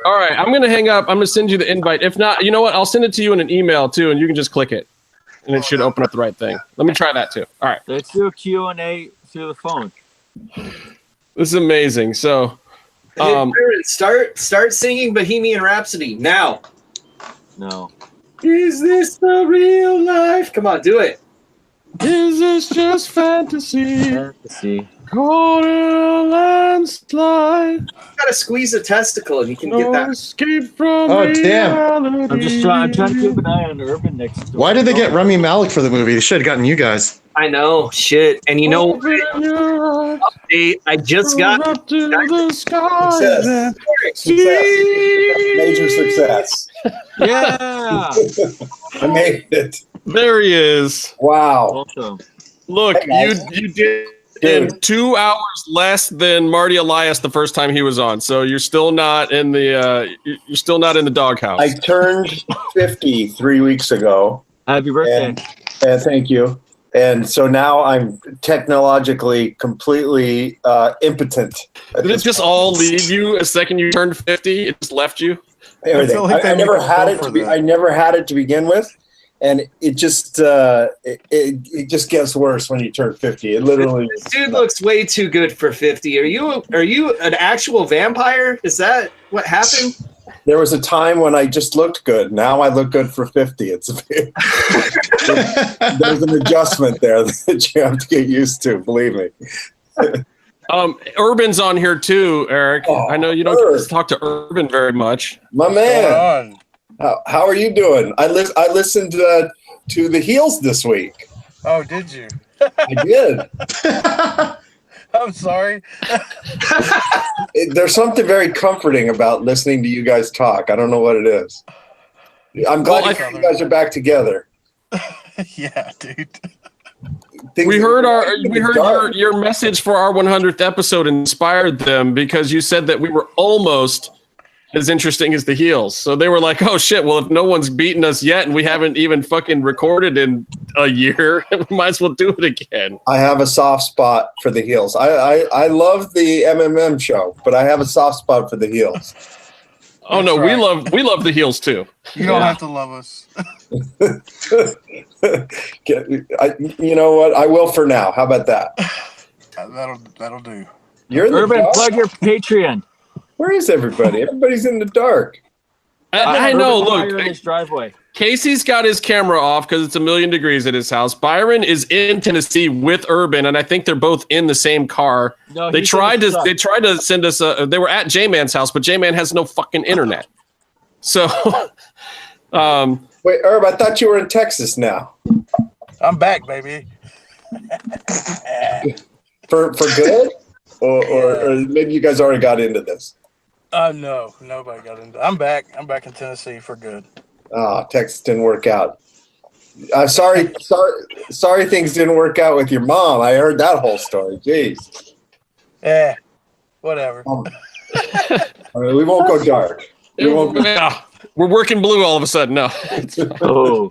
Speaker 1: All right, I'm gonna hang up. I'm gonna send you the invite. If not, you know what? I'll send it to you in an email too, and you can just click it, and it should open up the right thing. Let me try that too. All right,
Speaker 2: Let's do a Q&A through the phone.
Speaker 1: this is amazing. So,
Speaker 4: Hey, Byron, start singing Bohemian Rhapsody now.
Speaker 2: No.
Speaker 4: Is this the real life? Come on, do it.
Speaker 1: is this just fantasy?
Speaker 2: Fantasy.
Speaker 1: Caught in a landslide.
Speaker 4: You gotta squeeze a testicle and you can get
Speaker 1: No
Speaker 4: that.
Speaker 1: escape from
Speaker 5: Oh, damn.
Speaker 1: reality.
Speaker 2: I'm trying to keep an eye on Urban next door.
Speaker 5: Why did they get Rami Malek for the movie? They should have gotten you guys.
Speaker 4: I know, shit. And you know,
Speaker 1: Open your eyes,
Speaker 4: I just got
Speaker 1: up to the skies
Speaker 6: Success.
Speaker 1: and
Speaker 6: Success. Major success.
Speaker 2: Yeah.
Speaker 6: I made it.
Speaker 1: there he is.
Speaker 6: Wow.
Speaker 2: Awesome.
Speaker 1: Look,
Speaker 6: Hey, guys.
Speaker 1: you did in 2 hours less than Marty Elias the first time he was on. So you're still not in the doghouse.
Speaker 6: I turned 50 3 weeks ago.
Speaker 2: Happy birthday.
Speaker 6: And thank you. And so now I'm technologically completely impotent.
Speaker 1: Did it just all leave you a second you turned 50? It just left you?
Speaker 6: Everything.
Speaker 3: like
Speaker 6: I
Speaker 3: they
Speaker 6: never
Speaker 3: make a
Speaker 6: had
Speaker 3: bill
Speaker 6: it
Speaker 3: for
Speaker 6: to be.
Speaker 3: that.
Speaker 6: I never had it to begin with, and it just it just gets worse when you turn 50. It literally.
Speaker 4: This dude looks way too good for 50. Are you an actual vampire? Is that what happened?
Speaker 6: There was a time when I just looked good. Now I look good for 50. There's an adjustment there that you have to get used to. Believe me.
Speaker 1: Urban's on here too, Eric.
Speaker 6: Oh,
Speaker 1: I know you don't get to talk to Urban very much.
Speaker 6: My
Speaker 3: What's going
Speaker 6: man,
Speaker 3: on?
Speaker 6: how are you doing? I listened to the Heels this week.
Speaker 3: Oh, did you?
Speaker 6: I did.
Speaker 3: I'm sorry.
Speaker 6: There's something very comforting about listening to you guys talk. I don't know what it is. I'm glad you guys are back together.
Speaker 3: Yeah, dude.
Speaker 1: We heard your message for our 100th episode inspired them because you said that we were almost as interesting as the Heels. So they were like, oh shit, well if no one's beaten us yet and we haven't even fucking recorded in a year, we might as well do it again.
Speaker 6: I have a soft spot for the Heels. I love the MMM show, but I have a soft spot for the Heels.
Speaker 1: Oh no,
Speaker 3: That's right.
Speaker 1: we love the Heels too.
Speaker 3: You don't have to love us.
Speaker 6: You know what? I will for now. How about that?
Speaker 3: That'll do.
Speaker 6: You're in the
Speaker 2: Urban,
Speaker 6: dark?
Speaker 2: plug your Patreon.
Speaker 6: Where is everybody? Everybody's in the dark.
Speaker 1: I know. Look,
Speaker 2: in his driveway.
Speaker 1: Casey's got his camera off because it's 1,000,000 degrees at his house. Byron is in Tennessee with Urban, and I think they're both in the same car.
Speaker 2: No,
Speaker 1: they tried to send us they were at J-Man's house, but J-Man has no fucking internet. So,
Speaker 6: wait, Herb, I thought you were in Texas now.
Speaker 3: I'm back, baby.
Speaker 6: for good, or maybe you guys already got into this.
Speaker 3: No, nobody got into. I'm back in Tennessee for good.
Speaker 6: Texas didn't work out. Sorry, things didn't work out with your mom. I heard that whole story. Jeez.
Speaker 3: Yeah, whatever.
Speaker 6: We won't go dark.
Speaker 1: We're working blue all of a sudden. No.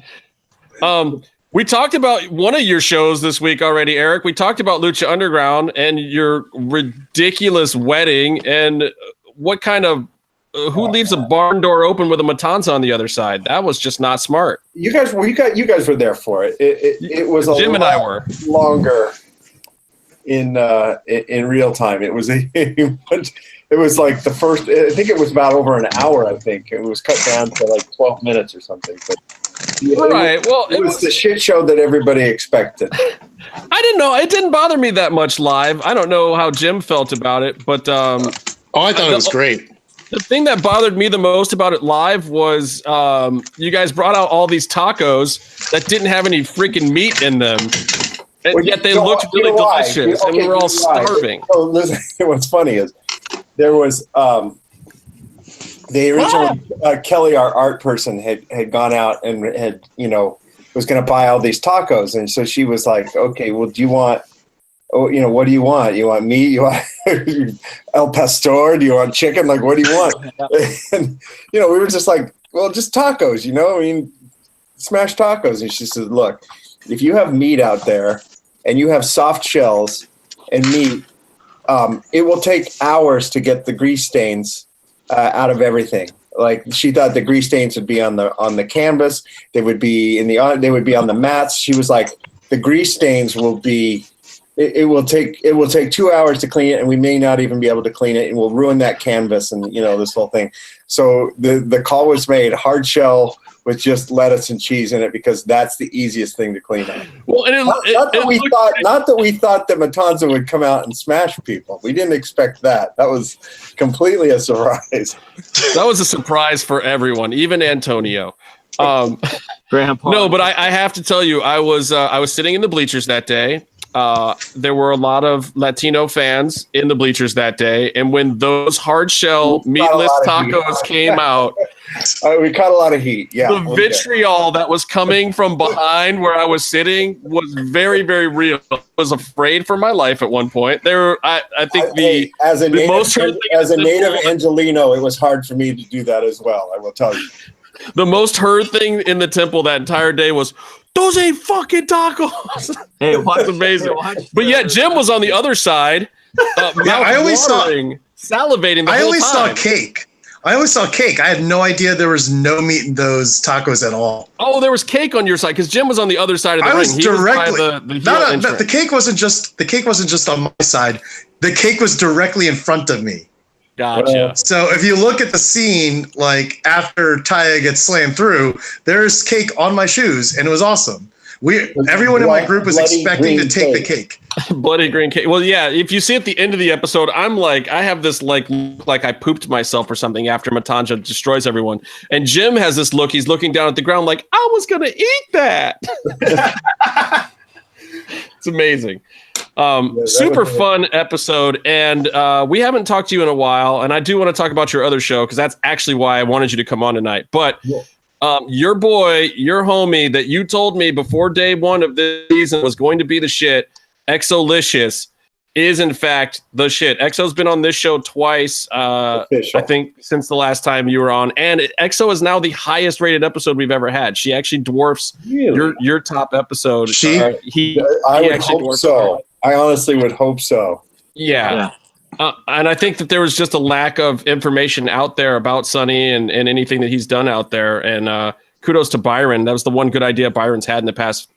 Speaker 1: We talked about one of your shows this week already, Eric. We talked about Lucha Underground and your ridiculous wedding and what kind of who leaves a barn door open with a matanza on the other side? That was just not smart.
Speaker 6: You guys were there for it. It was a
Speaker 1: Jim and I were
Speaker 6: longer in real time. It was it was like the first. I think it was about over an hour. I think it was cut down to like 12 minutes or something. But
Speaker 1: right.
Speaker 6: It was the shit show that everybody expected.
Speaker 1: I didn't know. It didn't bother me that much live. I don't know how Jim felt about it, but
Speaker 7: I thought it was great.
Speaker 1: The thing that bothered me the most about it live was you guys brought out all these tacos that didn't have any freaking meat in them, and yet they looked really delicious, and we were all starving.
Speaker 6: So listen, what's funny is there was the original Kelly, our art person, had gone out and had was going to buy all these tacos, and so she was like, "Okay, well, do you want?" Oh, what do you want? You want meat? You want El Pastor? Do you want chicken? Like, what do you want? And, we were just like, well, just tacos, I mean, smash tacos. And she said, look, if you have meat out there and you have soft shells and meat, it will take hours to get the grease stains out of everything. Like, she thought the grease stains would be on the canvas. They would be they would be on the mats. She was like, the grease stains will be. It will take 2 hours to clean it, and we may not even be able to clean it, and we'll ruin that canvas and this whole thing. So the call was made: hard shell with just lettuce and cheese in it, because that's the easiest thing to clean up.
Speaker 1: Well,
Speaker 6: not that we thought that Matanza would come out and smash people. We didn't expect that. That was completely a surprise.
Speaker 1: That was a surprise for everyone, even Antonio.
Speaker 2: Grandpa.
Speaker 1: No, but I have to tell you, I was sitting in the bleachers that day. There were a lot of Latino fans in the bleachers that day, and when those hard shell meatless tacos came out,
Speaker 6: we caught a lot of heat. Yeah,
Speaker 1: the vitriol that was coming from behind where I was sitting was very, very real. I was afraid for my life at one point. I think
Speaker 6: as a native Angelino, it was hard for me to do that as well. I will tell you.
Speaker 1: The most heard thing in the temple that entire day was, those ain't fucking tacos.
Speaker 2: Hey,
Speaker 1: that's amazing. But yet Jim was on the other side.
Speaker 7: I only saw
Speaker 1: salivating. I only
Speaker 7: saw cake. I had no idea there was no meat in those tacos at all.
Speaker 1: Oh, there was cake on your side because Jim was on the other side of the ring.
Speaker 7: Was directly. No. The cake wasn't just on my side. The cake was directly in front of me.
Speaker 1: Gotcha.
Speaker 7: So if you look at the scene, like after Taya gets slammed through, there's cake on my shoes, and it was awesome. Everyone in my group was expecting to take the cake.
Speaker 1: Bloody green cake. Well, yeah. If you see at the end of the episode, I'm like, I have this like I pooped myself or something after Matanja destroys everyone, and Jim has this look. He's looking down at the ground like, I was gonna eat that. It's amazing. Super fun episode, and we haven't talked to you in a while, and I do want to talk about your other show because that's actually why I wanted you to come on tonight. But your boy, your homie that you told me before day one of this season was going to be the shit, Exolicious, is in fact the shit. Exo's been on this show twice, I think, since the last time you were on, and Exo is now the highest rated episode we've ever had. She actually dwarfs your top episode.
Speaker 6: I would hope so. I honestly would hope so.
Speaker 1: Yeah. And I think that there was just a lack of information out there about Sonny and anything that he's done out there. And kudos to Byron. That was the one good idea Byron's had in the past,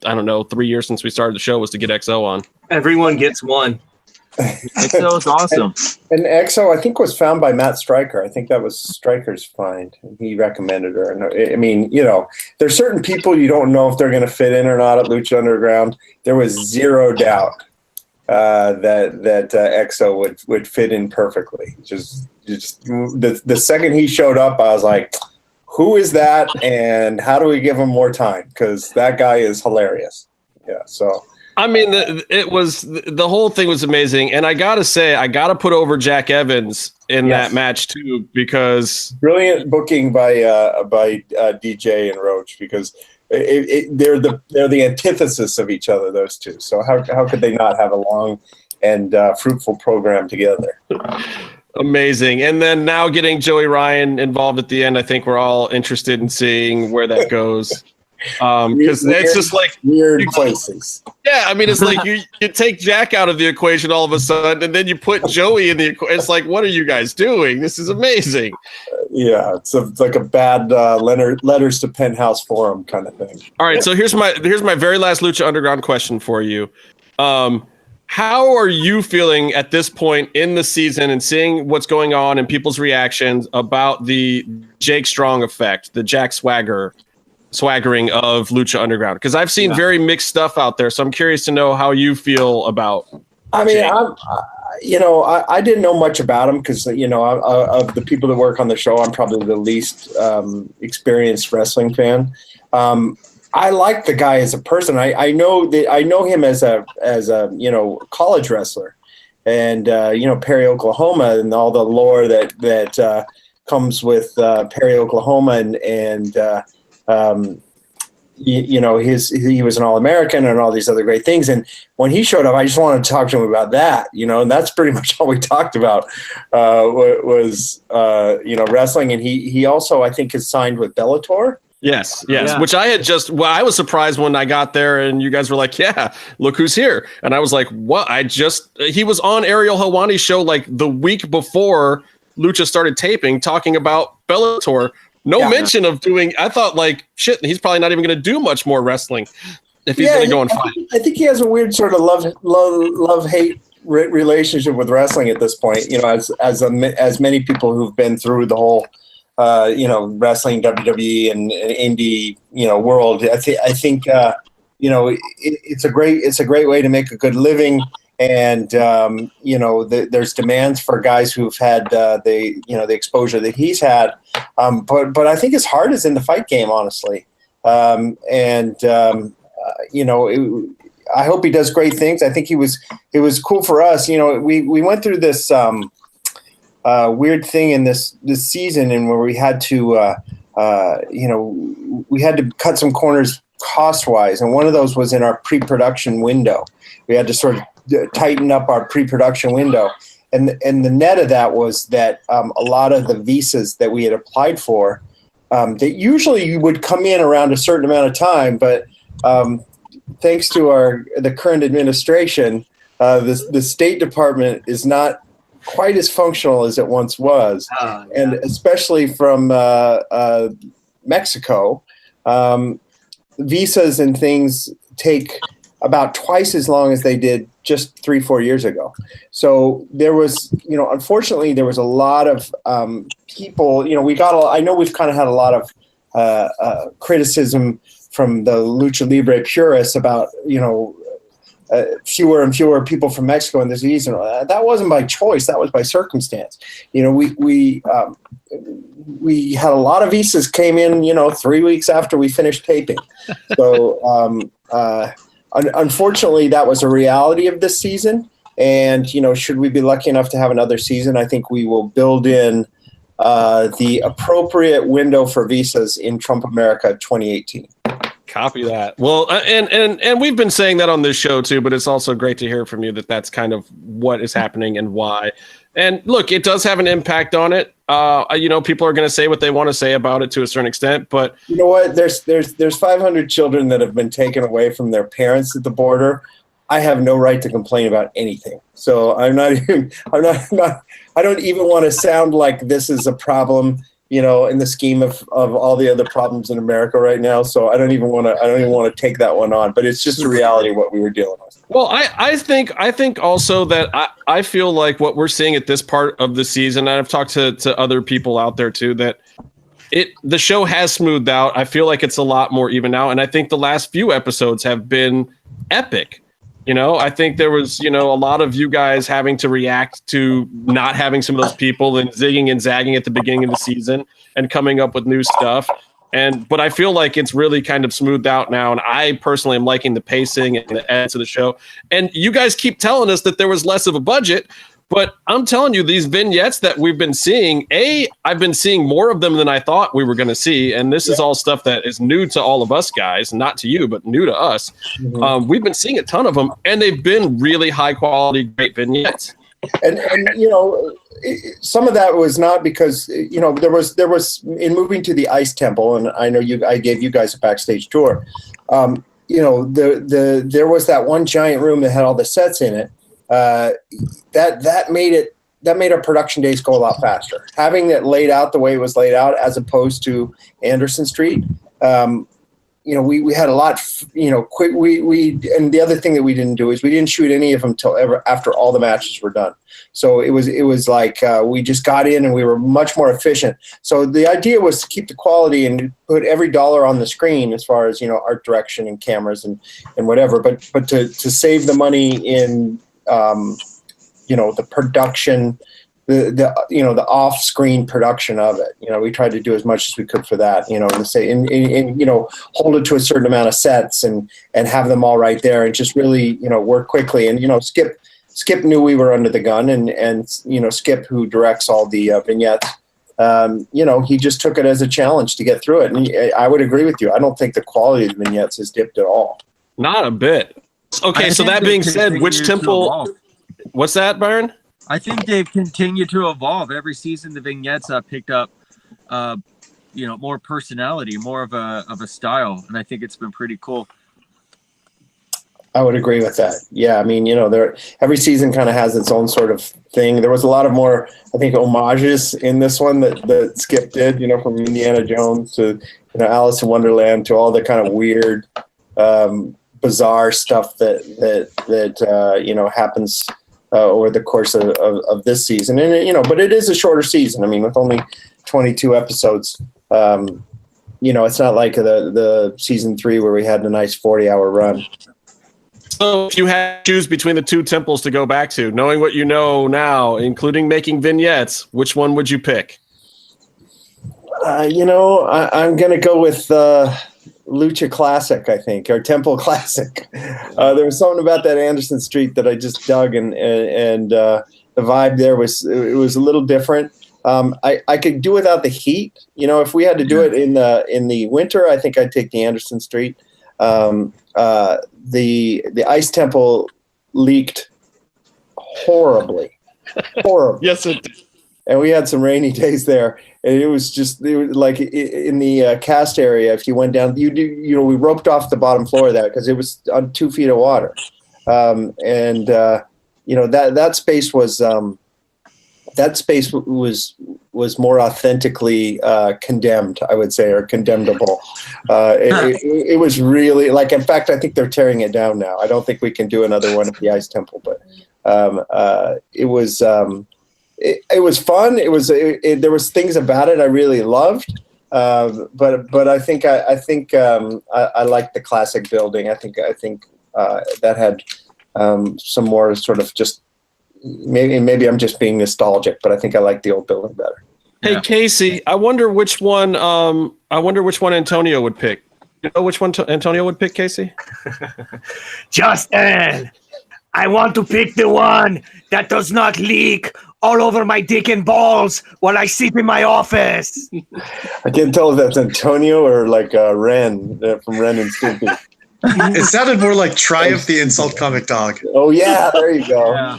Speaker 1: 3 years since we started the show, was to get XO on.
Speaker 4: Everyone gets one.
Speaker 2: EXO is awesome.
Speaker 6: And EXO, I think, was found by Matt Stryker. I think that was Stryker's find. He recommended her. And I mean, there's certain people you don't know if they're going to fit in or not at Lucha Underground. There was zero doubt that EXO would fit in perfectly. Just the second he showed up, I was like, who is that, and how do we give him more time? Because that guy is hilarious. Yeah, so.
Speaker 1: I mean, the whole thing was amazing, and I gotta say, I gotta put over Jack Evans in that match too, because
Speaker 6: brilliant booking by DJ and Roach, because they're the antithesis of each other, those two. So how could they not have a long and fruitful program together?
Speaker 1: Amazing. And then now getting Joey Ryan involved at the end, I think we're all interested in seeing where that goes. Because it's just like
Speaker 6: weird places.
Speaker 1: Yeah, I mean, it's like you take Jack out of the equation all of a sudden, and then you put Joey in the equation. It's like, what are you guys doing? This is amazing.
Speaker 6: Yeah, it's like a bad letters to Penthouse Forum kind of thing.
Speaker 1: All right, so here's my very last Lucha Underground question for you. How are you feeling at this point in the season and seeing what's going on and people's reactions about the Jake Strong effect, the Jack swaggering of Lucha Underground? Because I've seen very mixed stuff out there, so I'm curious to know how you feel about
Speaker 6: I mean, I didn't know much about him because, of the people that work on the show, I'm probably the least experienced wrestling fan. I like the guy as a person. I know him as a college wrestler, and Perry, Oklahoma, and all the lore that comes with Perry, Oklahoma, and he was an All-American and all these other great things. And when he showed up, I just wanted to talk to him about that, and that's pretty much all we talked about was wrestling. And he also, I think, is signed with Bellator.
Speaker 1: Yes. Which I had I was surprised when I got there and you guys were like, yeah, look who's here. And I was like, what? He was on Ariel Helwani's show like the week before Lucha started taping, talking about Bellator. No mention of doing, I thought like, shit, he's probably not even going to do much more wrestling if he's going to go and fight.
Speaker 6: I think he has a weird sort of love-hate relationship with wrestling at this point, as many people who've been through the whole wrestling, WWE and indie, world. I think it's a great way to make a good living. And, there's demands for guys who've had the exposure that he's had. But I think his heart is in the fight game, honestly. I hope he does great things. I think it was cool for us. We went through this weird thing in this season, and where we had to cut some corners cost-wise, and one of those was in our pre-production window. We had to sort of tighten up our pre-production window, and the net of that was that a lot of the visas that we had applied for, that usually you would come in around a certain amount of time, but thanks to the current administration, the State Department is not quite as functional as it once was, and especially from Mexico, visas and things take about twice as long as they did just 3-4 years ago. So there was, unfortunately, there was a lot of people. I know we've kind of had a lot of criticism from the Lucha Libre purists about fewer and fewer people from Mexico in the season. That wasn't by choice. That was by circumstance. We had a lot of visas came in, 3 weeks after we finished taping. So unfortunately, that was a reality of this season. And, should we be lucky enough to have another season, I think we will build in the appropriate window for visas in Trump America 2018.
Speaker 1: Copy that. Well, and we've been saying that on this show too, but it's also great to hear from you that that's kind of what is happening and why. And look, it does have an impact on it. People are going to say what they want to say about it to a certain extent, but
Speaker 6: you know what? There's 500 children that have been taken away from their parents at the border. I have no right to complain about anything. So I don't even want to sound like this is a problem. in the scheme of all the other problems in America right now. So I don't even want to take that one on, but it's just a reality of what we were dealing with.
Speaker 1: Well, I think also that I feel like what we're seeing at this part of the season, and I've talked to other people out there too, that the show has smoothed out. I feel like it's a lot more even now, and I think the last few episodes have been epic. I think there was, a lot of you guys having to react to not having some of those people and zigging and zagging at the beginning of the season and coming up with new stuff. But I feel like it's really kind of smoothed out now. And I personally am liking the pacing and the edits of the show. And you guys keep telling us that there was less of a budget, but I'm telling you, these vignettes that we've been seeing, I've been seeing more of them than I thought we were going to see. And this is all stuff that is new to all of us guys, not to you, but new to us. Mm-hmm. We've been seeing a ton of them, and they've been really high quality, great vignettes.
Speaker 6: And some of that was not because, there was in moving to the Ice Temple, and I know I gave you guys a backstage tour. There was that one giant room that had all the sets in it. That made our production days go a lot faster. Having it laid out the way it was laid out, as opposed to Anderson Street, we had a lot, quick. And the other thing that we didn't do is we didn't shoot any of them till after all the matches were done. So it was like we just got in and we were much more efficient. So the idea was to keep the quality and put every dollar on the screen as far as art direction and cameras and whatever, but to save the money in the production, the off-screen production of it. We tried to do as much as we could for that, to say, and hold it to a certain amount of sets and have them all right there and just really, work quickly. And, Skip knew we were under the gun, and Skip, who directs all the vignettes, he just took it as a challenge to get through it. And I would agree with you. I don't think the quality of the vignettes has dipped at all.
Speaker 1: Not a bit. Okay, so that being said, which temple? What's that, Byron?
Speaker 2: I think they've continued to evolve. Every season, the vignettes picked up, more personality, more of a style, and I think it's been pretty cool.
Speaker 6: I would agree with that. Yeah, I mean, every season kind of has its own sort of thing. There was a lot of more, I think, homages in this one that Skip did. From Indiana Jones to Alice in Wonderland to all the kind of weird, bizarre stuff that happens over the course of this season. And but it is a shorter season. I mean, with only 22 episodes, it's not like the season 3 where we had a nice 40-hour run.
Speaker 1: So if you had to choose between the two temples to go back to, knowing what you know now, including making vignettes, which one would you pick?
Speaker 6: I'm going to go with Lucha Classic, I think, or Temple Classic. There was something about that Anderson Street that I just dug, and the vibe there was a little different. I could do without the heat. If we had to do it in the winter, I think I'd take the Anderson Street. The Ice Temple leaked horribly.
Speaker 1: Yes, it did.
Speaker 6: And we had some rainy days there, and it was like in the cast area. If you went down, we roped off the bottom floor of that because it was on 2 feet of water, and that space was more authentically condemned, I would say, or condemnable. It was really like, in fact, I think they're tearing it down now. I don't think we can do another one at the Ice Temple, but it was fun. There was things about it I really loved, but I think I liked the classic building. I think that had some more sort of just. Maybe I'm just being nostalgic, but I think I like the old building better.
Speaker 1: Hey, Casey, I wonder which one Antonio would pick. You know which one Antonio would pick, Casey?
Speaker 8: Justin, I want to pick the one that does not leak all over my dick and balls while I sleep in my office.
Speaker 6: I can't tell if that's Antonio or like Ren from Ren and Stimpy.
Speaker 7: It sounded more like Triumph the Insult Comic Dog.
Speaker 6: Oh, yeah, there you go.
Speaker 2: Yeah.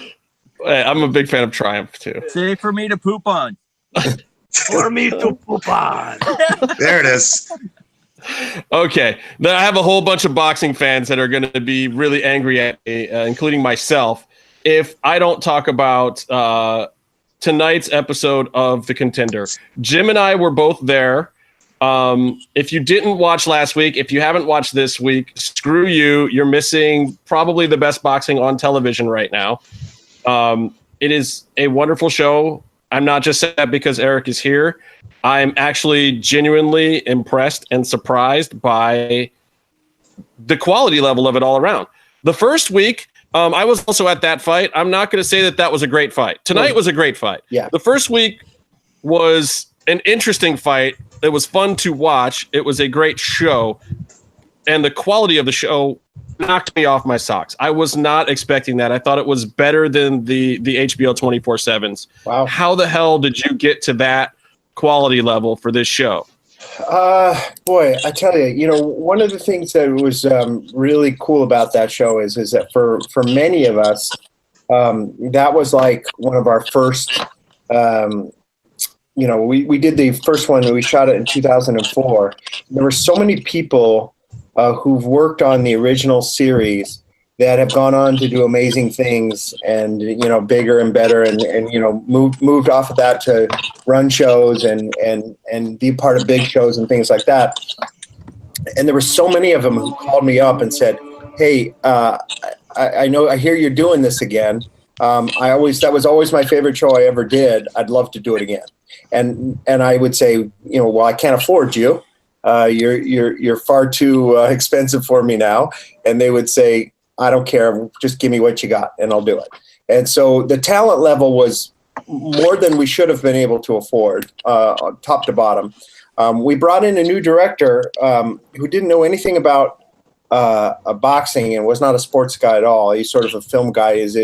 Speaker 1: I'm a big fan of Triumph, too.
Speaker 2: Say for me to poop on.
Speaker 8: For me to poop on.
Speaker 7: There it is.
Speaker 1: Okay. I have a whole bunch of boxing fans that are going to be really angry at me, including myself, if I don't talk about tonight's episode of The Contender. Jim and I were both there. If you didn't watch last week, if you haven't watched this week, screw you. You're missing probably the best boxing on television right now. It is a wonderful show. I'm not just saying that because Eric is here. I'm actually genuinely impressed and surprised by the quality level of it all around. The first week, I was also at that fight. I'm not going to say that was a great fight. Tonight was a great fight.
Speaker 6: Yeah.
Speaker 1: The first week was an interesting fight. It was fun to watch. It was a great show. And the quality of the show knocked me off my socks. I was not expecting that. I thought it was better than the HBO 24/7s.
Speaker 6: Wow.
Speaker 1: How the hell did you get to that quality level for this show?
Speaker 6: Boy, I tell you, one of the things that was really cool about that show is that for many of us, that was like one of our first, we did the first one, we shot it in 2004. There were so many people who've worked on the original series that have gone on to do amazing things and, bigger and better and moved off of that to run shows and be part of big shows and things like that. And there were so many of them who called me up and said, hey, I hear you're doing this again. That was always my favorite show I ever did. I'd love to do it again. And I would say, well, I can't afford you. You're far too expensive for me now. And they would say, I don't care. Just give me what you got and I'll do it. And so the talent level was more than we should have been able to afford, top to bottom. We brought in a new director who didn't know anything about boxing and was not a sports guy at all. He's sort of a film guy. His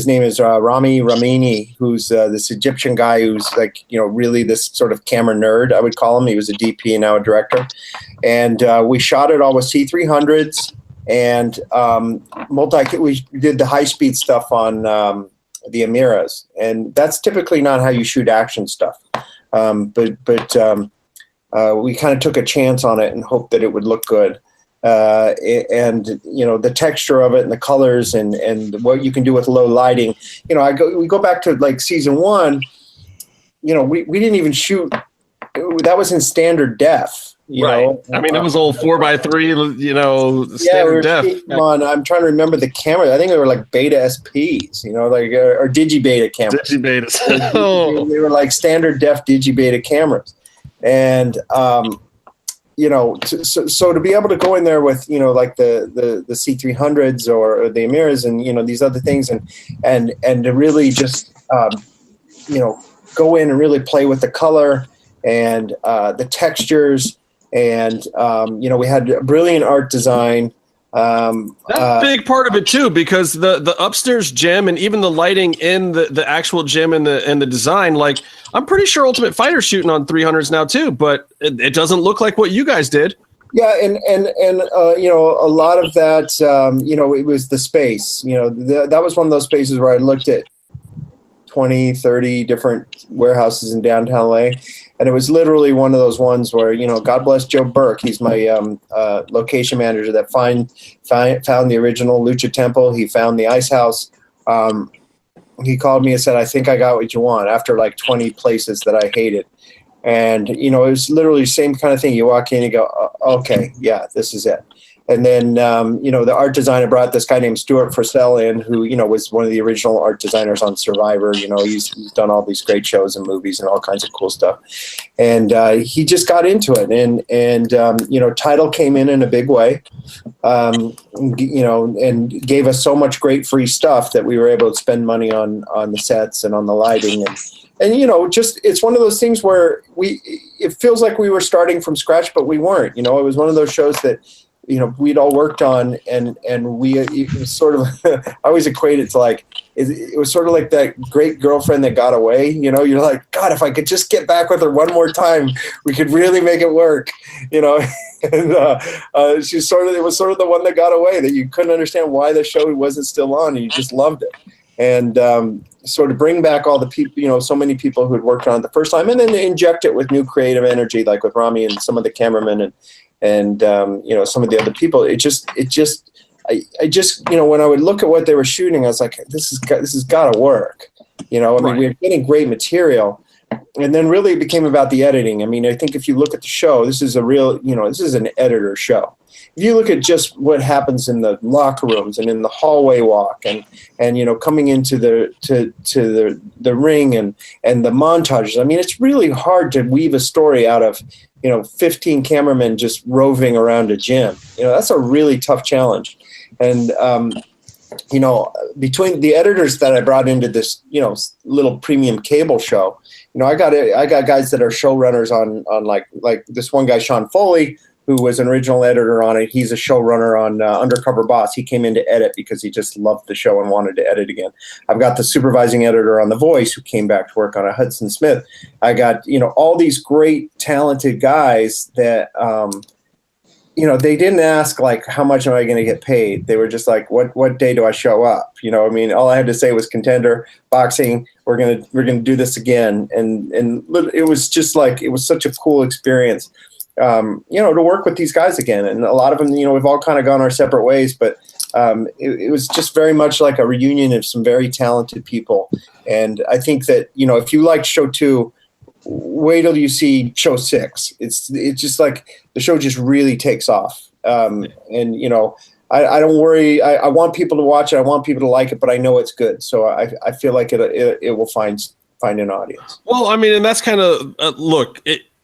Speaker 6: name is Rami Ramini, who's this Egyptian guy who's really this sort of camera nerd, I would call him. He was a DP and now a director. And we shot it all with C300s and we did the high-speed stuff on the Amiras. And that's typically not how you shoot action stuff. But we kind of took a chance on it and hoped that it would look good. And the texture of it and the colors and what you can do with low lighting. We go back to like season 1. We didn't even shoot. That was in standard def.
Speaker 1: Right. I mean, it was old 4x3. Standard def.
Speaker 6: I'm trying to remember the camera. I think they were like Beta SPs. Or Digibeta cameras.
Speaker 1: Digibeta.
Speaker 6: They were like standard def Digibeta cameras, and. So to be able to go in there with, like the C300s or the Amiras and, these other things and to really just, go in and really play with the color and the textures and, we had a brilliant art design.
Speaker 1: That's a big part of it too, because the upstairs gym and even the lighting in the actual gym and the design, like I'm pretty sure Ultimate Fighter's shooting on 300s now too, but it doesn't look like what you guys did.
Speaker 6: Yeah, and a lot of that, it was the space. That was one of those spaces where I looked at 20, 30 different warehouses in downtown LA. And it was literally one of those ones where, God bless Joe Burke. He's my location manager that found the original Lucha Temple. He found the Ice House. He called me and said, I think I got what you want after like 20 places that I hated. And, it was literally the same kind of thing. You walk in and you go, okay, yeah, this is it. And then, the art designer brought this guy named Stuart Fursell in, who, was one of the original art designers on Survivor. He's done all these great shows and movies and all kinds of cool stuff. And he just got into it. And Tidal came in a big way, and gave us so much great free stuff that we were able to spend money on the sets and on the lighting. And just it's one of those things where it feels like we were starting from scratch, but we weren't. It was one of those shows that, we'd all worked on and it was sort of, I always equate it to like, it was sort of like that great girlfriend that got away. You're like, God, if I could just get back with her one more time, we could really make it work, And it was sort of the one that got away that you couldn't understand why the show wasn't still on. And you just loved it. And sort of bring back all the people, so many people who had worked on it the first time and then inject it with new creative energy, like with Rami and some of the cameramen and some of the other people. I just when I would look at what they were shooting, I was like, this has got to work. You know, I mean, we were getting great material. And then really it became about the editing. I mean, I think if you look at the show, this is this is an editor show. If you look at just what happens in the locker rooms and in the hallway walk and coming into the ring and the montages, I mean, it's really hard to weave a story out of, 15 cameramen just roving around a gym. That's a really tough challenge. And, between the editors that I brought into this, little premium cable show, I got guys that are showrunners on like this one guy, Sean Foley, who was an original editor on it. He's a showrunner on Undercover Boss. He came in to edit because he just loved the show and wanted to edit again. I've got the supervising editor on The Voice who came back to work on a Hudson Smith. I got, all these great, talented guys that, they didn't ask like, how much am I going to get paid? They were just like, what day do I show up? I mean, all I had to say was Contender, boxing. We're going to do this again. And it was just like, it was such a cool experience. To work with these guys again. And a lot of them, we've all kind of gone our separate ways, but it was just very much like a reunion of some very talented people. And I think that, if you like show 2, wait till you see show 6. It's just like the show just really takes off. And, I don't worry. I want people to watch it. I want people to like it, but I know it's good. So I feel like it will find an audience.
Speaker 1: Well, I mean, and that's kind of,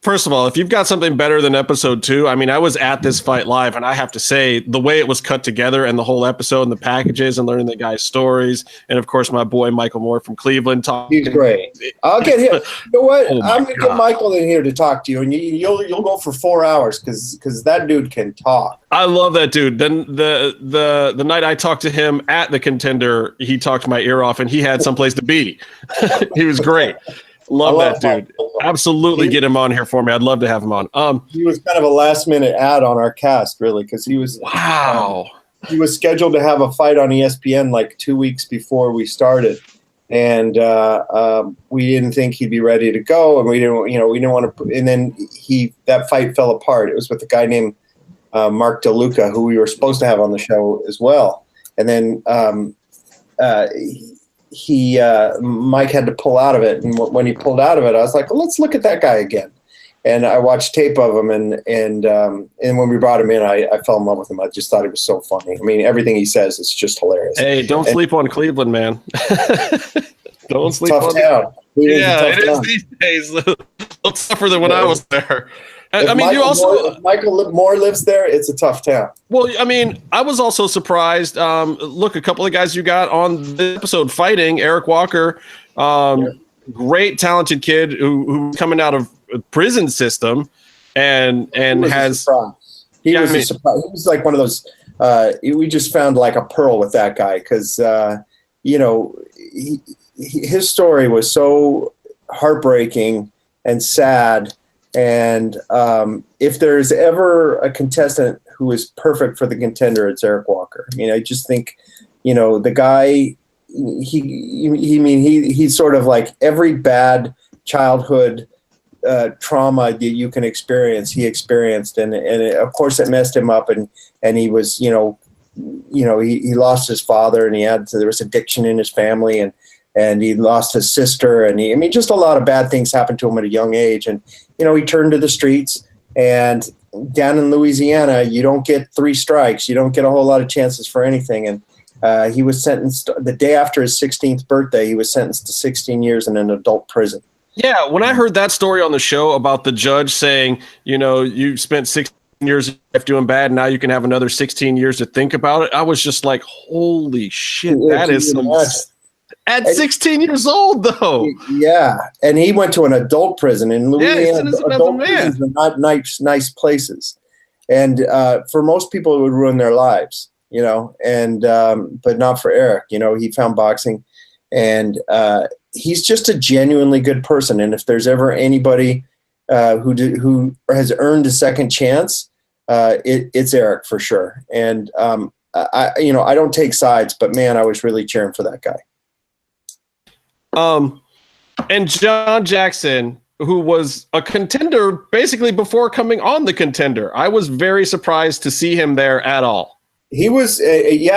Speaker 1: first of all, if you've got something better than episode 2, I mean, I was at this fight live, and I have to say the way it was cut together and the whole episode and the packages and learning the guys' stories, and of course my boy Michael Moore from Cleveland talking.
Speaker 6: He's great. I'll get him. You know what? I'm gonna get Michael in here to talk to you, and you'll go for 4 hours because that dude can talk.
Speaker 1: I love that dude. Then the night I talked to him at the Contender, he talked my ear off, and he had someplace to be. He was great. Love that dude. Absolutely get him on here for me. I'd love to have him on.
Speaker 6: He was kind of a last minute ad on our cast, really, because he was he was scheduled to have a fight on ESPN like 2 weeks before we started, and we didn't think he'd be ready to go, and we didn't want to. And then that fight fell apart. It was with a guy named Mark DeLuca, who we were supposed to have on the show as well, and then Mike had to pull out of it, and when he pulled out of it, I was like, well, let's look at that guy again. And I watched tape of him, and when we brought him in, I fell in love with him. I just thought he was so funny. I mean, everything he says is just hilarious.
Speaker 1: Hey, don't sleep on Cleveland, man. Don't sleep
Speaker 6: tough
Speaker 1: on
Speaker 6: town.
Speaker 1: It is these days. A little tougher than when I was there. I mean,
Speaker 6: if Michael Moore lives there, it's a tough town.
Speaker 1: Well, I mean, I was also surprised. Look, a couple of guys you got on the episode fighting, Eric Walker, great talented kid who's coming out of a prison system and has.
Speaker 6: He was a surprise. He was like one of those. We just found like a pearl with that guy because his story was so heartbreaking and sad. And if there's ever a contestant who is perfect for the Contender, it's Eric Walker. I mean, I just think, the guy, he's sort of like every bad childhood trauma that you can experience, he experienced. And of course it messed him up. And he was, he lost his father, and there was addiction in his family, and he lost his sister, and just a lot of bad things happened to him at a young age. And, he turned to the streets, and down in Louisiana, you don't get 3 strikes. You don't get a whole lot of chances for anything. And he was sentenced the day after his 16th birthday. He was sentenced to 16 years in an adult prison.
Speaker 1: Yeah. When I heard that story on the show about the judge saying, you spent 16 years of life doing bad, now you can have another 16 years to think about it, I was just like, holy shit, that is some... At 16 years old, though.
Speaker 6: Yeah, and he went to an adult prison in Louisiana. Adult prisons are not nice places, and for most people, it would ruin their lives, And but not for Eric. He found boxing, and he's just a genuinely good person. And if there's ever anybody who has earned a second chance, it's Eric for sure. And I don't take sides, but man, I was really cheering for that guy.
Speaker 1: And John Jackson, who was a contender basically before coming on the Contender, I was very surprised to see him there at all.
Speaker 6: He was, he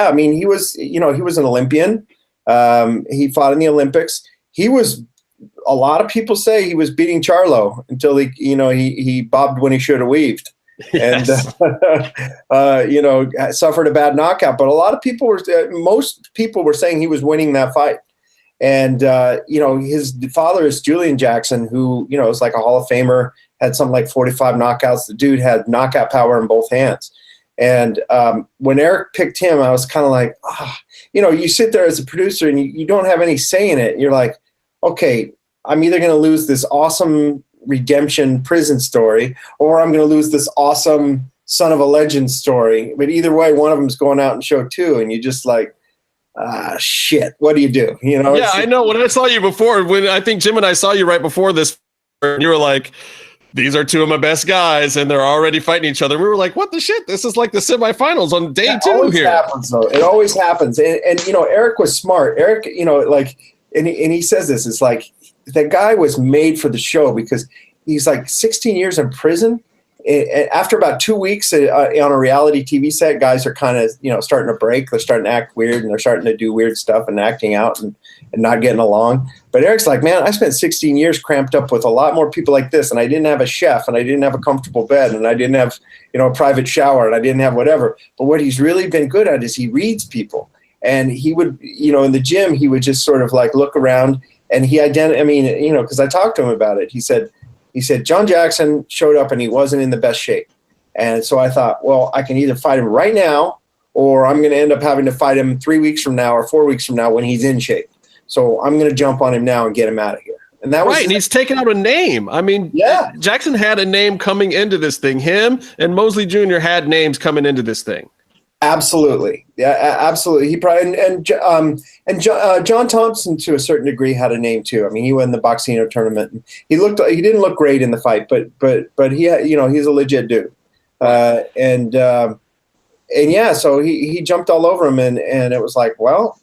Speaker 6: was an Olympian. He fought in the Olympics. he was. A lot of people say he was beating Charlo until he bobbed when he should have weaved, yes. And suffered a bad knockout. But a lot of people most people were saying he was winning that fight. And his father is Julian Jackson, who is like a Hall of Famer, had something like 45 knockouts. The dude had knockout power in both hands. And when Eric picked him, I was kind of like, you sit there as a producer and you don't have any say in it. You're like, okay, I'm either going to lose this awesome redemption prison story, or I'm going to lose this awesome son of a legend story. But either way, one of them's going out in show 2, and you just like, shit, what do you do?
Speaker 1: Yeah, I know. When I saw you before, when I think Jim and I saw you right before this, you were like, these are 2 of my best guys, and they're already fighting each other. We were like, what the shit? This is like the semifinals on day 2 here.
Speaker 6: Happens, though. It always happens. And Eric was smart. Eric, and he says this, it's like, that guy was made for the show because he's like 16 years in prison. After about 2 weeks on a reality TV set, guys are kind of, starting to break. They're starting to act weird, and they're starting to do weird stuff and acting out and not getting along. But Eric's like, man, I spent 16 years cramped up with a lot more people like this, and I didn't have a chef, and I didn't have a comfortable bed, and I didn't have, a private shower, and I didn't have whatever. But what he's really been good at is he reads people. And he would, in the gym, he would just sort of like look around. And he because I talked to him about it. He said, John Jackson showed up and he wasn't in the best shape. And so I thought, well, I can either fight him right now, or I'm going to end up having to fight him 3 weeks from now or 4 weeks from now when he's in shape. So I'm going to jump on him now and get him out of here. And that was
Speaker 1: right. And he's taken out a name. I mean, Jackson had a name coming into this thing. Him and Mosley Jr. had names coming into this thing.
Speaker 6: Absolutely. Yeah, absolutely. He probably and John Thompson to a certain degree had a name too. I mean, he won the Boxino tournament. He didn't look great in the fight, but he had, he's a legit dude. So he jumped all over him, and it was like, well,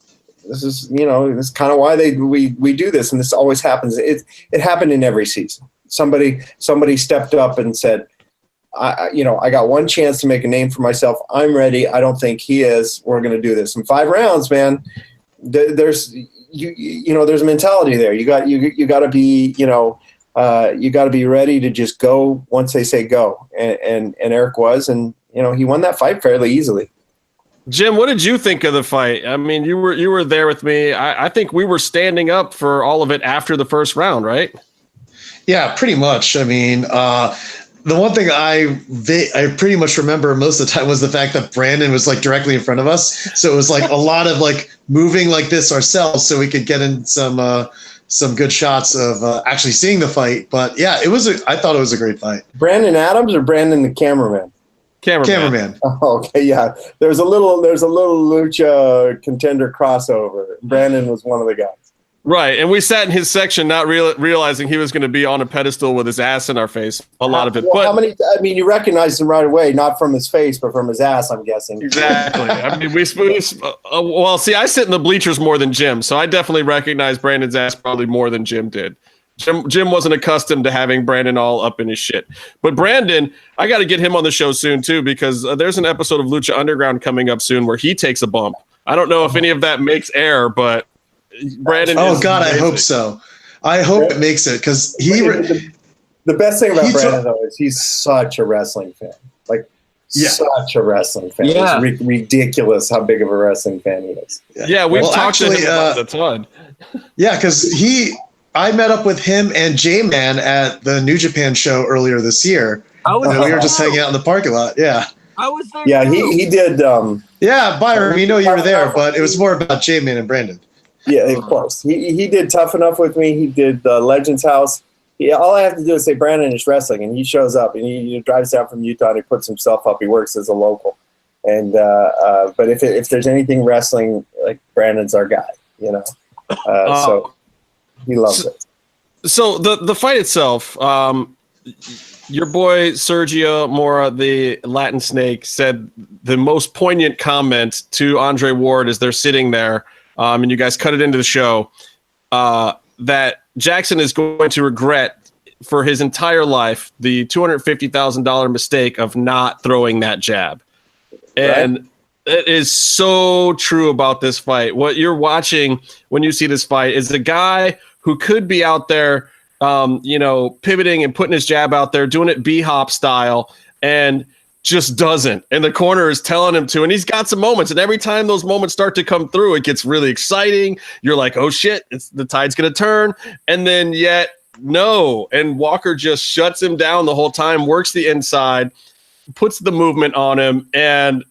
Speaker 6: this is this is kind of why we do this, and this always happens. It happened in every season. Somebody stepped up and said, I got one chance to make a name for myself. I'm ready. I don't think he is. We're going to do this in 5 rounds, man. There's there's a mentality there. You got to be, you got to be ready to just go once they say go. And Eric was, and he won that fight fairly easily.
Speaker 1: Jim, what did you think of the fight? I mean, you were there with me. I think we were standing up for all of it after the first round, right?
Speaker 7: Yeah, pretty much. I mean, the one thing I pretty much remember most of the time was the fact that Brandon was like directly in front of us. So it was like a lot of like moving like this ourselves so we could get in some good shots of actually seeing the fight. But yeah, I thought it was a great fight.
Speaker 6: Brandon Adams or Brandon the cameraman?
Speaker 7: Cameraman.
Speaker 6: Oh, okay, yeah. There's a little Lucha Contender crossover. Brandon was one of the guys.
Speaker 1: Right, and we sat in his section not realizing he was going to be on a pedestal with his ass in our face, a lot of it.
Speaker 6: Well, but you recognized him right away, not from his face, but from his ass, I'm guessing.
Speaker 1: Exactly. I mean, I sit in the bleachers more than Jim, so I definitely recognize Brandon's ass probably more than Jim did. Jim wasn't accustomed to having Brandon all up in his shit. But Brandon, I got to get him on the show soon, too, because there's an episode of Lucha Underground coming up soon where he takes a bump. I don't know if any of that makes air, but Brandon.
Speaker 7: Oh God, amazing. I hope so. I hope it makes it because
Speaker 6: the best thing about Brandon though is he's such a wrestling fan. Such a wrestling fan.
Speaker 4: Yeah.
Speaker 6: It's ridiculous how big of a wrestling fan he is.
Speaker 1: Yeah, we've talked to him about it a ton.
Speaker 7: Yeah, because I met up with him and J-Man at the New Japan show earlier this year. We were just hanging out in the parking lot. Yeah.
Speaker 2: I was there.
Speaker 6: Yeah, he did.
Speaker 7: Yeah, Byron, we know you were there, but it was more about J-Man and Brandon.
Speaker 6: Yeah, of course. He did Tough Enough with me. He did Legends House. All I have to do is say Brandon is wrestling, and he shows up, and he drives down from Utah, and he puts himself up. He works as a local. And but if there's anything wrestling, like Brandon's our guy, so he loves it.
Speaker 1: So the fight itself, your boy Sergio Mora, the Latin Snake, said the most poignant comment to Andre Ward as they're sitting there, and you guys cut it into the show, that Jackson is going to regret for his entire life the $250,000 mistake of not throwing that jab. And it is so true about this fight. What you're watching when you see this fight is the guy who could be out there, pivoting and putting his jab out there, doing it B-hop style, and just doesn't. And the corner is telling him to, and he's got some moments. And every time those moments start to come through, it gets really exciting. You're like, oh shit, the tide's going to turn. And then yet, no. And Walker just shuts him down the whole time, works the inside, puts the movement on him. And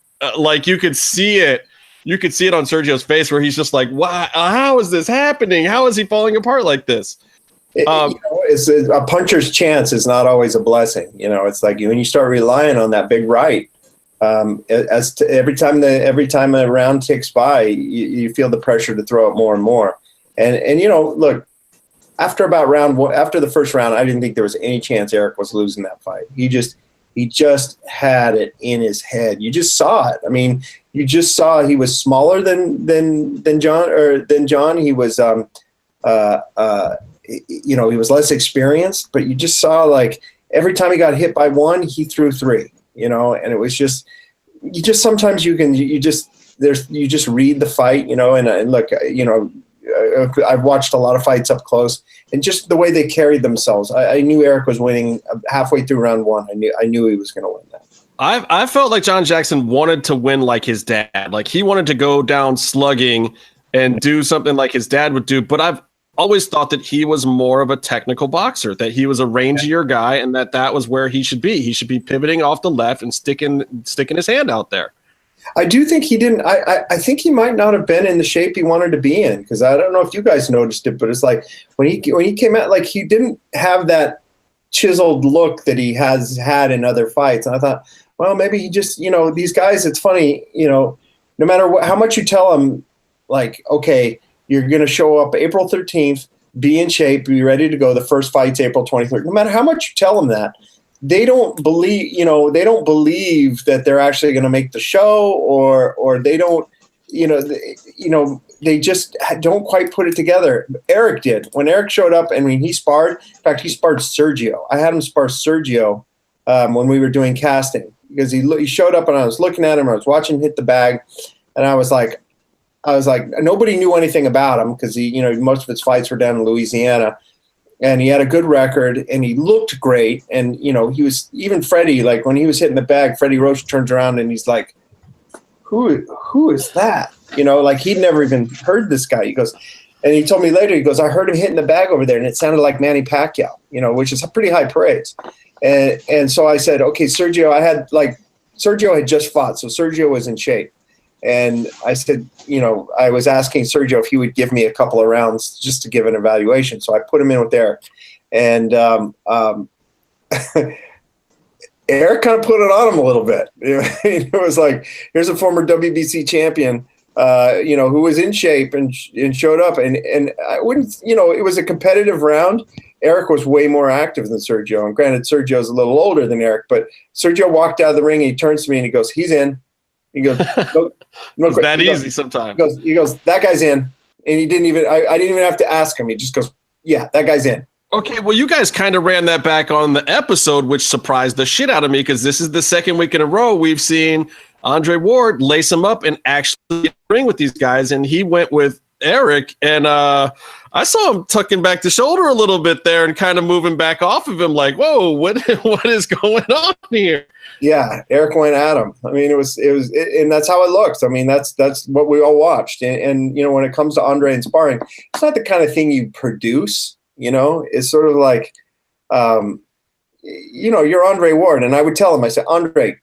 Speaker 1: you could see it. You could see it on Sergio's face where he's just like, wow, how is this happening? How is he falling apart like this?
Speaker 6: It's a puncher's chance is not always a blessing. It's like when you start relying on that big right, every time a round ticks by, you feel the pressure to throw it more and more. And look, after the first round, I didn't think there was any chance Eric was losing that fight. He just had it in his head. You just saw it. I mean, you just saw he was smaller than John. He was he was less experienced, but you just saw like every time he got hit by one, he threw three, and it was just, sometimes you just read the fight, and look, I've watched a lot of fights up close, and just the way they carried themselves. I knew Eric was winning halfway through round one. I knew he was going to win that.
Speaker 1: I felt like John Jackson wanted to win like his dad. Like he wanted to go down slugging and do something like his dad would do, but I've always thought that he was more of a technical boxer, that he was a rangier guy, and that was where he should be. He should be pivoting off the left and sticking his hand out there.
Speaker 6: I do think he didn't. I think he might not have been in the shape he wanted to be in, because I don't know if you guys noticed it, but it's like when he came out, like he didn't have that chiseled look that he has had in other fights. And I thought, well, maybe he just, these guys, it's funny, no matter how much you tell them, like, okay, you're going to show up April 13th, be in shape, be ready to go. The first fight's April 23rd. No matter how much you tell them that, they don't believe that they're actually going to make the show, or they don't, they just don't quite put it together. Eric did. When Eric showed up, he sparred. In fact, he sparred Sergio. I had him spar Sergio when we were doing casting, because he showed up and I was looking at him. I was watching him hit the bag, and I was like, nobody knew anything about him because he, most of his fights were down in Louisiana, and he had a good record and he looked great. And, he was, even Freddie, like when he was hitting the bag, Freddie Roach turns around and he's like, who is that? Like he'd never even heard this guy. He goes, and he told me later, he goes, I heard him hitting the bag over there and it sounded like Manny Pacquiao, which is a pretty high praise. And so I said, okay, Sergio had just fought. So Sergio was in shape. And I said, I was asking Sergio if he would give me a couple of rounds just to give an evaluation. So I put him in with Eric. And Eric kind of put it on him a little bit. It was like, here's a former WBC champion, who was in shape and showed up. And I wouldn't, it was a competitive round. Eric was way more active than Sergio. And granted, Sergio's a little older than Eric. But Sergio walked out of the ring and he turns to me and he goes, he's in. He goes,
Speaker 1: it's that easy sometimes.
Speaker 6: He goes, that guy's in. And he didn't even, I didn't even have to ask him. He just goes, yeah, that guy's in.
Speaker 1: Okay, well, you guys kind of ran that back on the episode, which surprised the shit out of me, because this is the second week in a row we've seen Andre Ward lace him up and actually ring with these guys. And he went with Eric, and I saw him tucking back the shoulder a little bit there and kind of moving back off of him like, whoa, what is going on here?
Speaker 6: Yeah, Eric went at him. I mean, it was, and that's how it looks. I mean, that's what we all watched. And when it comes to Andre and sparring, it's not the kind of thing you produce. It's sort of like, you're Andre Ward, and I would tell him, I said, Andre,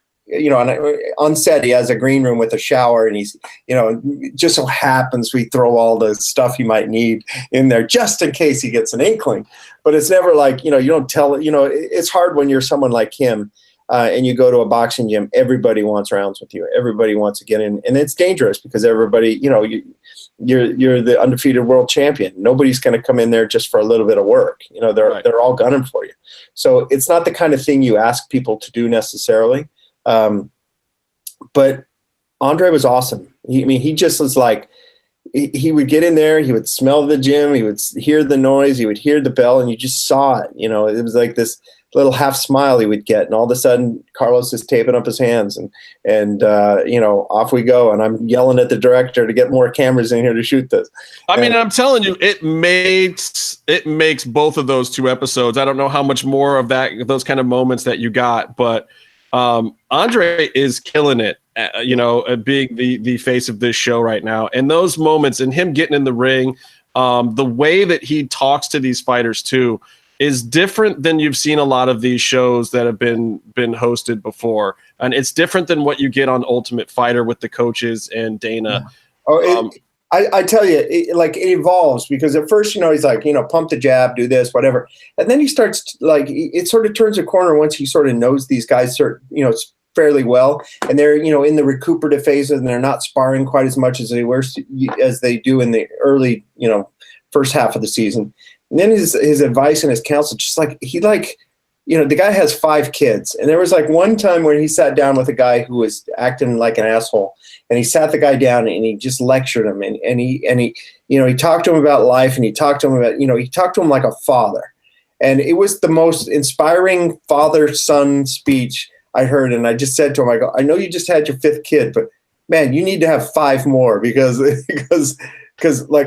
Speaker 6: on set he has a green room with a shower, and he's, it just so happens we throw all the stuff he might need in there just in case he gets an inkling. But it's never like, you don't tell it. It's hard when you're someone like him. And you go to a boxing gym, everybody wants rounds with you. Everybody wants to get in, and it's dangerous because everybody, you're the undefeated world champion. Nobody's going to come in there just for a little bit of work. They're all gunning for you. So it's not the kind of thing you ask people to do necessarily. But Andre was awesome. He just was like, he would get in there, he would smell the gym, he would hear the noise, he would hear the bell, and you just saw it. It was like this little half smile he would get, and all of a sudden Carlos is taping up his hands, and off we go, and I'm yelling at the director to get more cameras in here to shoot this.
Speaker 1: I mean, I'm telling you, it makes both of those 2 episodes. I don't know how much more of those kind of moments that you got, but Andre is killing it, being the face of this show right now. And those moments and him getting in the ring, the way that he talks to these fighters too is different than you've seen a lot of these shows that have been hosted before. And it's different than what you get on Ultimate Fighter with the coaches and Dana.
Speaker 6: I tell you, it evolves, because at first, he's like, pump the jab, do this, whatever. And then he starts it sort of turns a corner once he sort of knows these guys, fairly well. And they're, in the recuperative phases, and they're not sparring quite as much as they do in the early, first half of the season. And then his advice and his counsel, just the guy has 5 kids. And there was one time where he sat down with a guy who was acting like an asshole, and he sat the guy down and he just lectured him. And he talked to him about life, and he talked to him about, he talked to him like a father. And it was the most inspiring father-son speech I heard. And I just said to him, I know you just had your 5th kid, but man, you need to have 5 more, because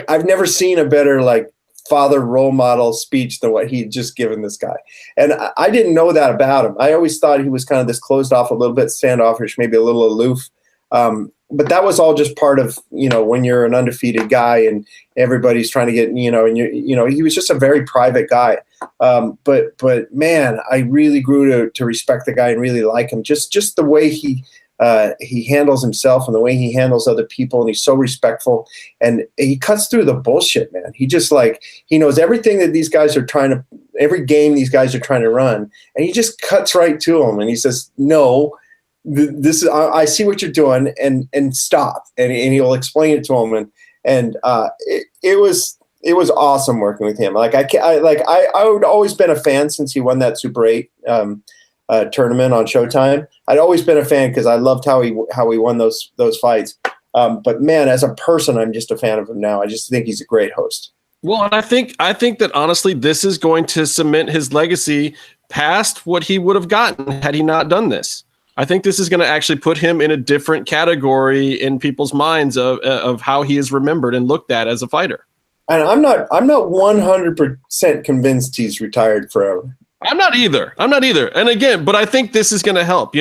Speaker 6: I've never seen a better, father role model speech than what he'd just given this guy. And I didn't know that about him. I always thought he was kind of this closed off, a little bit standoffish, maybe a little aloof. But that was all just part of, when you're an undefeated guy and everybody's trying to get, and he was just a very private guy. But man, I really grew to respect the guy and really like him. Just the way he handles himself and the way he handles other people, and he's so respectful, and he cuts through the bullshit, man. He just he knows everything that these guys are every game these guys are trying to run, and he just cuts right to them, and he says, no, this is, I see what you're doing, and stop. And he'll explain it to them. And it was awesome working with him. I would always been a fan since he won that Super 8, tournament on Showtime. I'd always been a fan because I loved how he won those fights. But man, as a person, I'm just a fan of him now. I just think he's a great host.
Speaker 1: Well, and I think that honestly, this is going to cement his legacy past what he would have gotten had he not done this. I think this is going to actually put him in a different category in people's minds of how he is remembered and looked at as a fighter.
Speaker 6: And I'm not 100% convinced he's retired forever.
Speaker 1: I'm not either. And again, but I think this is going to help.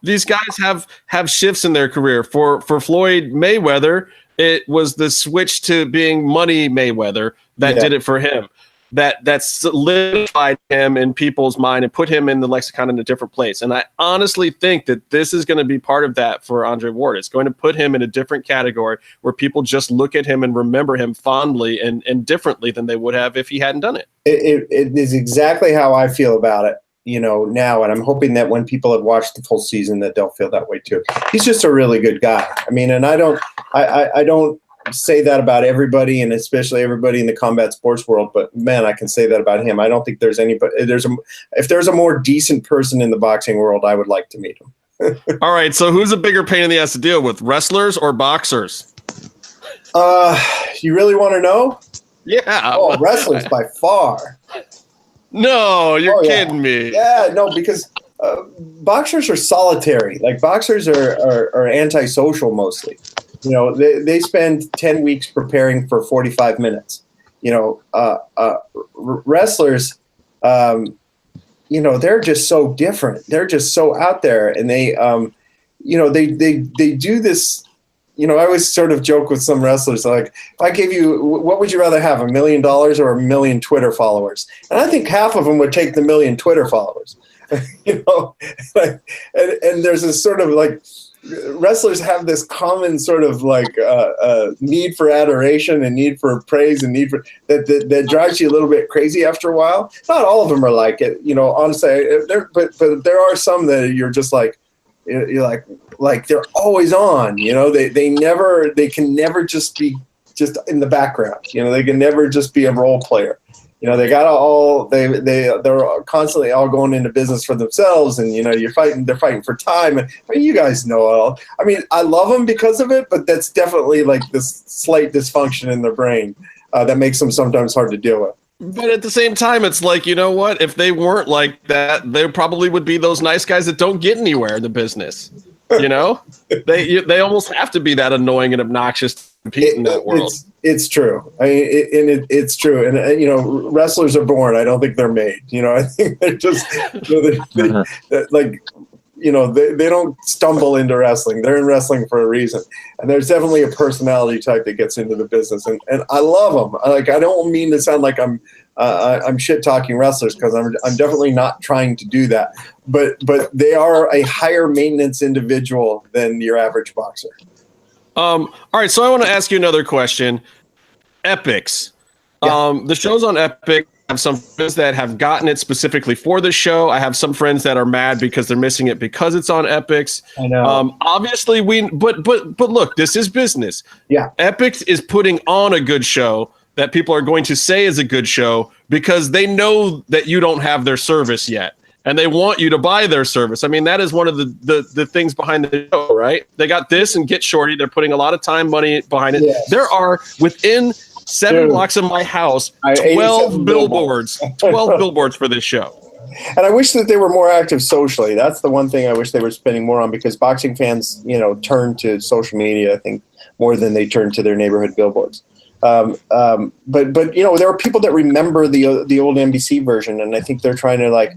Speaker 1: These guys have shifts in their career. For Floyd Mayweather, it was the switch to being Money Mayweather that did it for him. That solidified him in people's mind and put him in the lexicon in a different place. And I honestly think that this is going to be part of that for Andre Ward. It's going to put him in a different category where people just look at him and remember him fondly and differently than they would have if he hadn't done it.
Speaker 6: It is exactly how I feel about it, now. And I'm hoping that when people have watched the full season, that they'll feel that way too. He's just a really good guy. I mean, and I don't say that about everybody, and especially everybody in the combat sports world, but man, I can say that about him. I don't think there's anybody. If there's a more decent person in the boxing world, I would like to meet him.
Speaker 1: All right, so who's a bigger pain in the ass to deal with, wrestlers or boxers?
Speaker 6: You really want to know?
Speaker 1: Yeah.
Speaker 6: Oh, wrestlers by far.
Speaker 1: No, you're kidding me.
Speaker 6: Yeah, no, because boxers are solitary. Boxers are antisocial mostly. They spend 10 weeks preparing for 45 minutes. Wrestlers, they're just so different. They're just so out there, and they do this. I always sort of joke with some wrestlers, if I gave you, what would you rather have, $1 million or 1 million Twitter followers? And I think half of them would take the 1 million Twitter followers. And there's this sort of wrestlers have this common sort of need for adoration and need for praise and need for that drives you a little bit crazy after a while. Not all of them are like it, honestly. But there are some that you're just you're like they're always on. They can never just be just in the background. They can never just be a role player. They're constantly all going into business for themselves, and they're fighting for time. And you guys know it all. I mean, I love them because of it, but that's definitely this slight dysfunction in their brain that makes them sometimes hard to deal with.
Speaker 1: But at the same time, it's like, you know what? If they weren't like that, they probably would be those nice guys that don't get anywhere in the business. You know, they almost have to be that annoying and obnoxious to compete in that world.
Speaker 6: It's true. I mean, it's true. And you know, wrestlers are born. I don't think they're made. You know, I think they're just like, you know, they don't stumble into wrestling. They're in wrestling for a reason. And there's definitely a personality type that gets into the business. And I love them. Like, I don't mean to sound like I'm shit talking wrestlers, because I'm definitely not trying to do that. But they are a higher maintenance individual than your average boxer. All
Speaker 1: right. So I want to ask you another question. Epix.
Speaker 6: Yeah.
Speaker 1: The show's on Epix. I have some friends that have gotten it specifically for the show. I have some friends that are mad because they're missing it because it's on Epix.
Speaker 6: I know.
Speaker 1: Obviously, but look, this is business.
Speaker 6: Yeah.
Speaker 1: Epix is putting on a good show that people are going to say is a good show because they know that you don't have their service yet, and they want you to buy their service. I mean, that is one of the things behind the show, right? They got this and Get Shorty. They're putting a lot of time, money behind it.
Speaker 6: Yes.
Speaker 1: There are within 7 blocks of my house, 12 billboards, 12 billboards for this show.
Speaker 6: And I wish that they were more active socially. That's the one thing I wish they were spending more on, because boxing fans, you know, turn to social media, I think, more than they turn to their neighborhood billboards. But you know, there are people that remember the old NBC version, and I think they're trying to like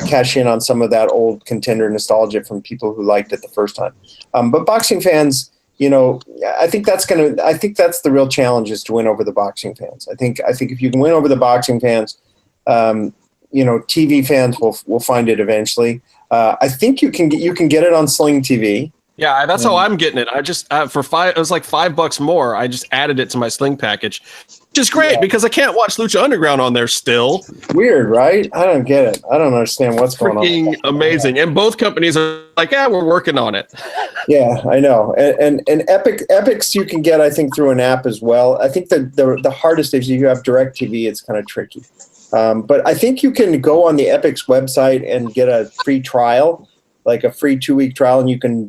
Speaker 6: cash in on some of that old Contender nostalgia from people who liked it the first time. But boxing fans, you know, I think that's the real challenge, is to win over the boxing fans. I think if you can win over the boxing fans, you know, TV fans will find it eventually. I think you can get it on Sling TV.
Speaker 1: Yeah, that's how I'm getting it. I just for $5, it was like $5 more. I just added it to my Sling package, which is great because I can't watch Lucha Underground on there still.
Speaker 6: Weird, right? I don't get it. I don't understand what's going on.
Speaker 1: Freaking amazing. And both companies are like, yeah, we're working on it.
Speaker 6: Yeah, I know. And Epix you can get, I think, through an app as well. I think that the hardest is you have DirecTV. It's kind of tricky. But I think you can go on the Epix website and get a free trial, like a free 2-week trial, and you can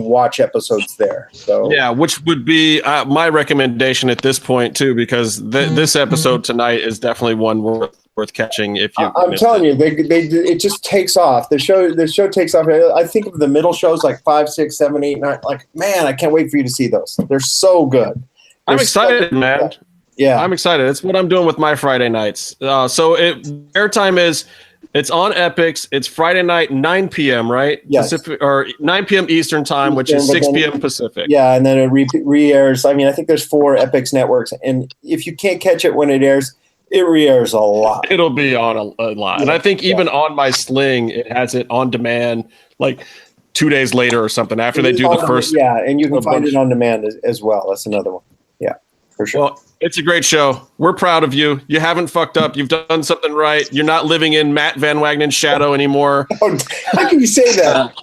Speaker 6: watch episodes there. So
Speaker 1: yeah, which would be my recommendation at this point too, because this episode tonight is definitely one worth catching. If you,
Speaker 6: I'm telling you, it just takes off. The show takes off. I think of the middle shows like 5, 6, 7, 8, 9. Like, man, I can't wait for you to see those. They're so good.
Speaker 1: I'm excited, man.
Speaker 6: Yeah,
Speaker 1: I'm excited. It's what I'm doing with my Friday nights. So airtime is. It's on Epix. It's Friday night, 9 p.m., right?
Speaker 6: Yes.
Speaker 1: Pacific, or 9 p.m. Eastern time, which is 6 p.m. Pacific.
Speaker 6: Yeah, and then it re-airs. I mean, I think there's 4 Epix networks, and if you can't catch it when it airs, it re-airs a lot.
Speaker 1: It'll be on a lot. Yeah, and I think even on my Sling, it has it on demand like 2 days later or something after they do the first.
Speaker 6: Yeah, and you can find it on demand as well. That's another one. Yeah, for sure.
Speaker 1: Well, it's a great show. We're proud of you. You haven't fucked up. You've done something right. You're not living in Matt Van Wagenen's shadow anymore.
Speaker 6: Oh, how can you say that?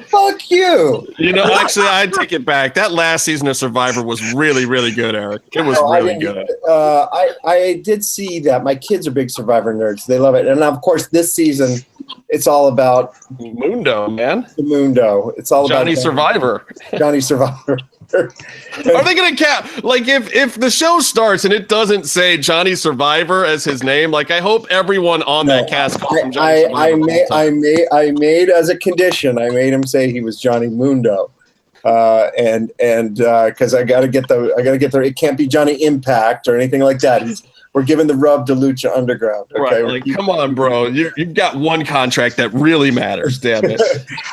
Speaker 6: Fuck you.
Speaker 1: You know, actually, I'd take it back. That last season of Survivor was really, really good, Eric. It was really good.
Speaker 6: I did see that. My kids are big Survivor nerds. They love it. And, of course, this season, it's all about
Speaker 1: Mundo, man.
Speaker 6: The Mundo. It's all
Speaker 1: Johnny
Speaker 6: about
Speaker 1: Survivor.
Speaker 6: Johnny Survivor.
Speaker 1: Are they going to cap? Like, if the show starts and it doesn't say Johnny Survivor as his name, like, I hope everyone on that cast calls him Johnny Survivor.
Speaker 6: I made as a condition. I made him say he was Johnny Mundo, and because I got to get the. It can't be Johnny Impact or anything like that. We're giving the rub to Lucha Underground. Okay?
Speaker 1: Right? Like, come on, bro. You've got one contract that really matters. Damn it.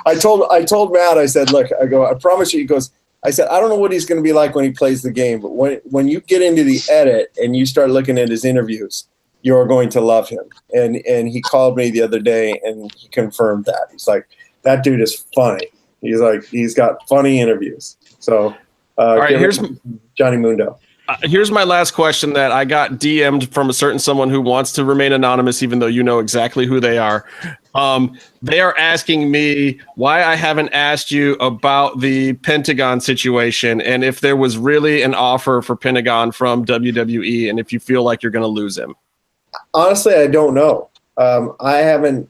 Speaker 6: I told Matt. I said, look. I promise you. He goes. I said, I don't know what he's going to be like when he plays the game, but when you get into the edit and you start looking at his interviews, you're going to love him. And he called me the other day and he confirmed that. He's like, that dude is funny. He's like, he's got funny interviews. So,
Speaker 1: all right, here's
Speaker 6: Johnny Mundo.
Speaker 1: Here's my last question that I got DM'd from a certain someone who wants to remain anonymous, even though you know exactly who they are. They are asking me why I haven't asked you about the Pentagon situation and if there was really an offer for Pentagon from WWE and if you feel like you're going to lose him.
Speaker 6: Honestly, I don't know. I haven't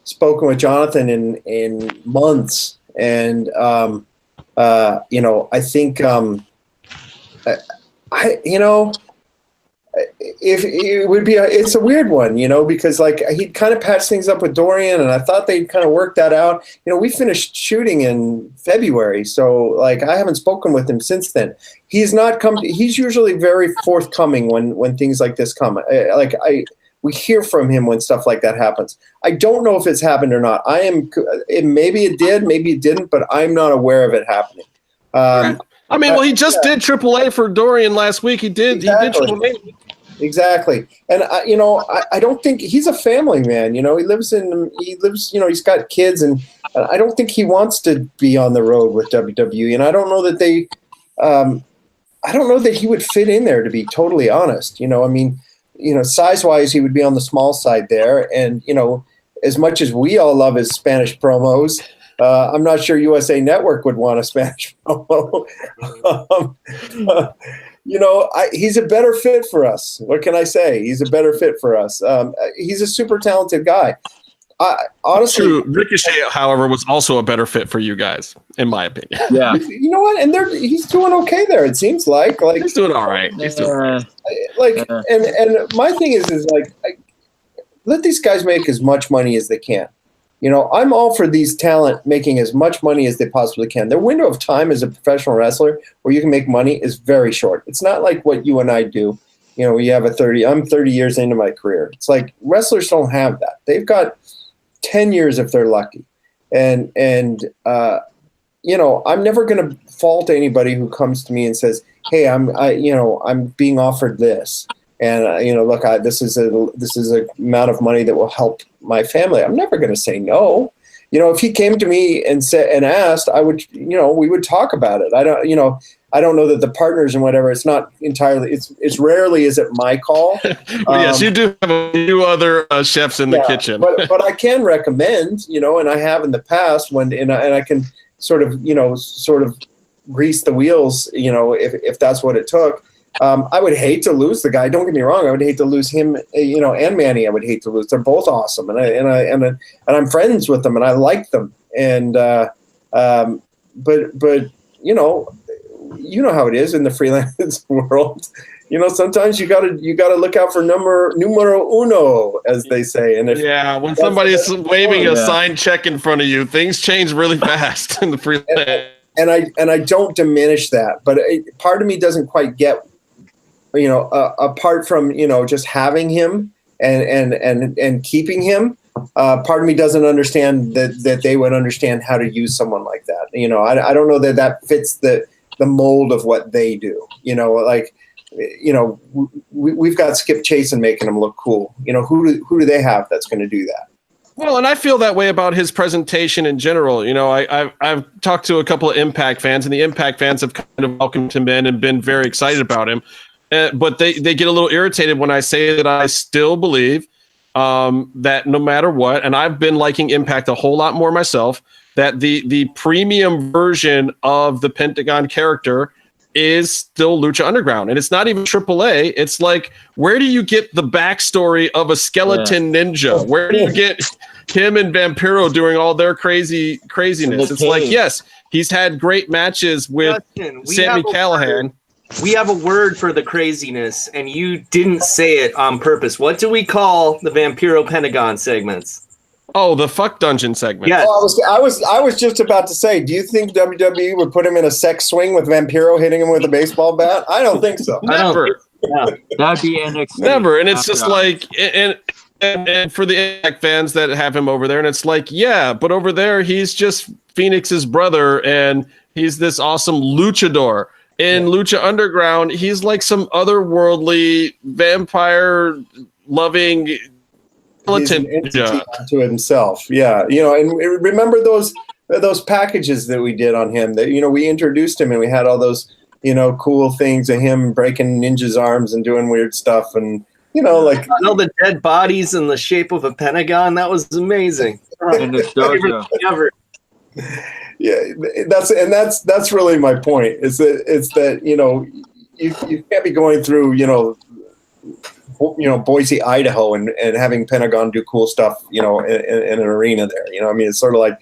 Speaker 6: spoken with Jonathan in months, and you know, I think. if it would be, it's a weird one, because like he kind of patched things up with Dorian, and I thought they'd kind of worked that out. We finished shooting in February, so like I haven't spoken with him since then. He's not come. He's usually very forthcoming when things like this come. We hear from him when stuff like that happens. I don't know if it's happened or not. Maybe it did, maybe it didn't, but I'm not aware of it happening.
Speaker 1: He just did AAA for Dorian last week. He did.
Speaker 6: Exactly.
Speaker 1: He did AAA.
Speaker 6: Exactly. And I don't think he's a family man. He lives. He's got kids, and I don't think he wants to be on the road with WWE. And I don't know that I don't know that he would fit in there, to be totally honest. Size-wise, he would be on the small side there. And, as much as we all love his Spanish promos, I'm not sure USA Network would want a Spanish promo. He's a better fit for us. What can I say? He's a better fit for us. He's a super talented guy. Honestly,
Speaker 1: true. Ricochet, however, was also a better fit for you guys, in my opinion.
Speaker 2: Yeah.
Speaker 6: You know what? And he's doing okay there. It seems like
Speaker 1: he's doing all right. He's doing all right.
Speaker 6: And my thing is let these guys make as much money as they can. I'm all for these talent making as much money as they possibly can. Their window of time as a professional wrestler where you can make money is very short. It's not like what you and I do. You have I'm 30 years into my career. It's like wrestlers don't have that. They've got 10 years if they're lucky. And I'm never going to fault anybody who comes to me and says, hey, I'm being offered this. And look, this is a amount of money that will help my family. I'm never going to say no. If he came to me and asked, I would, we would talk about it. I don't know that the partners and whatever. It's not entirely. It's rarely is it my call.
Speaker 1: Yes, you do have a few other chefs in the kitchen,
Speaker 6: but I can recommend, and I have in the past and I can sort of grease the wheels, if that's what it took. I would hate to lose the guy. Don't get me wrong. I would hate to lose him, and Manny. I would hate to lose. They're both awesome, and I'm friends with them, and I like them. And but how it is in the freelance world. Sometimes you gotta look out for numero uno, as they say. And
Speaker 1: when somebody is waving a signed check in front of you, things change really fast in the freelance.
Speaker 6: And I don't diminish that, but part of me doesn't quite get. Apart from just having him and keeping him, part of me doesn't understand that they would understand how to use someone like that. I don't know that fits the mold of what they do. We've got Skip Chasen making them look cool. Who do they have that's going to do that?
Speaker 1: Well, and I feel that way about his presentation in general. I've talked to a couple of Impact fans, and the Impact fans have kind of welcomed him in and been very excited about him. But they get a little irritated when I say that I still believe that no matter what, and I've been liking Impact a whole lot more myself, that the premium version of the Pentagon character is still Lucha Underground. And it's not even AAA. It's like, where do you get the backstory of a skeleton ninja? Where do you get him and Vampiro doing all their craziness? It's like, yes, he's had great matches with Sami Callihan.
Speaker 4: We have a word for the craziness, and you didn't say it on purpose. What do we call the Vampiro Pentagon segments?
Speaker 1: Oh, the fuck dungeon segment.
Speaker 4: Yeah.
Speaker 6: I was just about to say, do you think WWE would put him in a sex swing with Vampiro hitting him with a baseball bat? I don't think so.
Speaker 1: Never.
Speaker 2: That'd be NXT.
Speaker 1: Never. And it's just like, and for the Impact fans that have him over there, and it's like, yeah, but over there, he's just Phoenix's brother, and he's this awesome luchador. In Lucha Underground, he's like some otherworldly vampire-loving
Speaker 6: to himself. Yeah, and remember those packages that we did on him. That we introduced him, and we had all those cool things of him breaking ninjas' arms and doing weird stuff, and like
Speaker 4: all the dead bodies in the shape of a pentagon. That was amazing.
Speaker 2: In the dojo.
Speaker 6: Yeah, that's really my point. Is that you can't be going through Boise, Idaho, and having Pentagon do cool stuff in an arena there. It's sort of like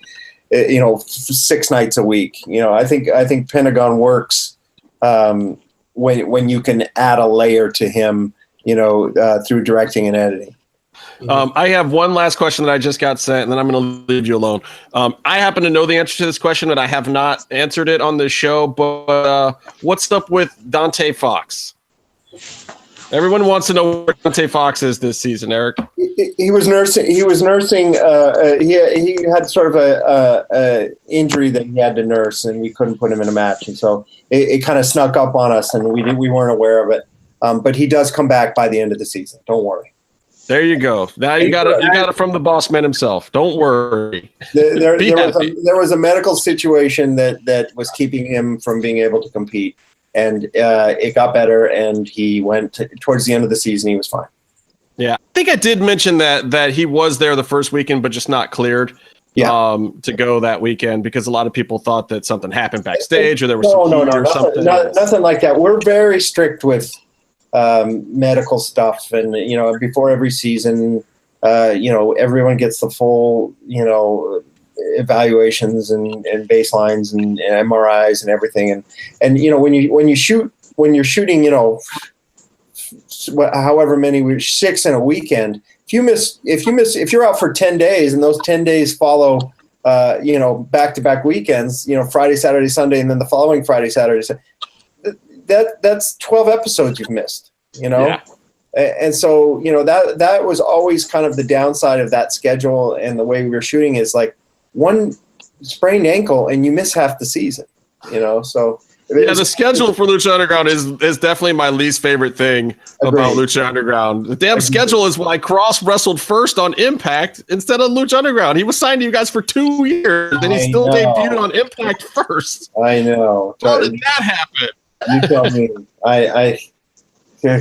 Speaker 6: 6 nights a week. I think Pentagon works when you can add a layer to him through directing and editing.
Speaker 1: I have one last question that I just got sent, and then I'm going to leave you alone. I happen to know the answer to this question, but I have not answered it on this show. But what's up with Dante Fox? Everyone wants to know where Dante Fox is this season, Eric.
Speaker 6: He was nursing. He had sort of a injury that he had to nurse, and we couldn't put him in a match, and so it kind of snuck up on us, and we weren't aware of it. But he does come back by the end of the season. Don't worry.
Speaker 1: There you go. Now you got it from the boss man himself. Don't worry.
Speaker 6: There was a medical situation that was keeping him from being able to compete, and it got better, and he went towards the end of the season. He was fine.
Speaker 1: Yeah, I think I did mention that he was there the first weekend, but just not cleared. To go that weekend because a lot of people thought that something happened backstage or there was something.
Speaker 6: Nothing like that. We're very strict with medical stuff, and before every season, everyone gets the full evaluations and baselines and MRIs and everything, and when you're shooting however many 6 in a weekend, if you're out for 10 days and those 10 days follow back-to-back weekends, Friday, Saturday, Sunday, and then the following Friday, Saturday, that's 12 episodes you've missed,
Speaker 1: Yeah.
Speaker 6: And so, that was always kind of the downside of that schedule. And the way we were shooting is like one sprained ankle and you miss half the season, so.
Speaker 1: Yeah, the schedule for Lucha Underground is definitely my least favorite thing about Lucha Underground. The damn schedule is why Cross wrestled first on Impact instead of Lucha Underground. He was signed to you guys for 2 years, and he still debuted on Impact first.
Speaker 6: I know.
Speaker 1: How did that happen?
Speaker 6: You tell me.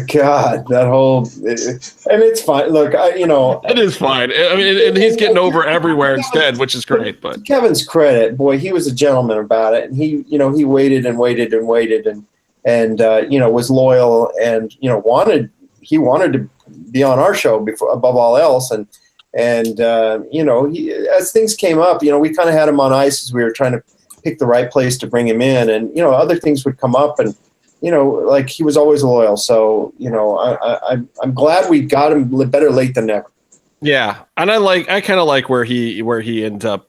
Speaker 6: God, that whole and it's fine. Look,
Speaker 1: it is fine. I mean, and he's getting over everywhere instead, which is great. But
Speaker 6: Kevin's credit, boy, he was a gentleman about it, and he waited and waited and waited, and was loyal, and wanted to be on our show above all else, and as things came up, we kind of had him on ice as we were trying to pick the right place to bring him in, and other things would come up, and like he was always loyal. So, I'm glad we got him better late than never.
Speaker 1: Yeah. And I kind of like where he ended up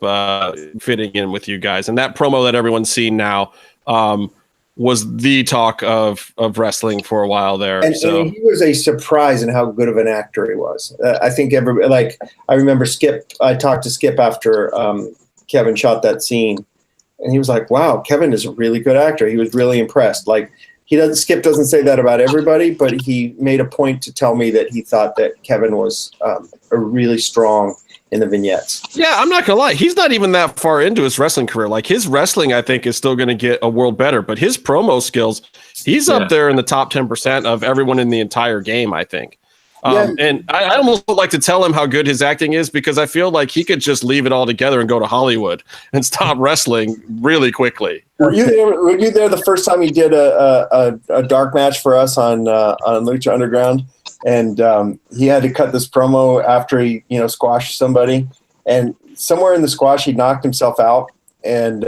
Speaker 1: fitting in with you guys. And that promo that everyone's seen now was the talk of wrestling for a while there.
Speaker 6: And he was a surprise in how good of an actor he was. I think I remember Skip, I talked to Skip after Kevin shot that scene, and he was like, wow, Kevin is a really good actor. He was really impressed. Like, Skip doesn't say that about everybody, but he made a point to tell me that he thought that Kevin was a really strong in the vignettes.
Speaker 1: Yeah, I'm not gonna lie. He's not even that far into his wrestling career. Like, his wrestling, I think, is still going to get a world better, but his promo skills, he's up there in the top 10% of everyone in the entire game, I think. And I almost would like to tell him how good his acting is, because I feel like he could just leave it all together and go to Hollywood and stop wrestling really quickly.
Speaker 6: Were you there the first time he did a dark match for us on Lucha Underground? And he had to cut this promo after he squashed somebody, and somewhere in the squash he knocked himself out. And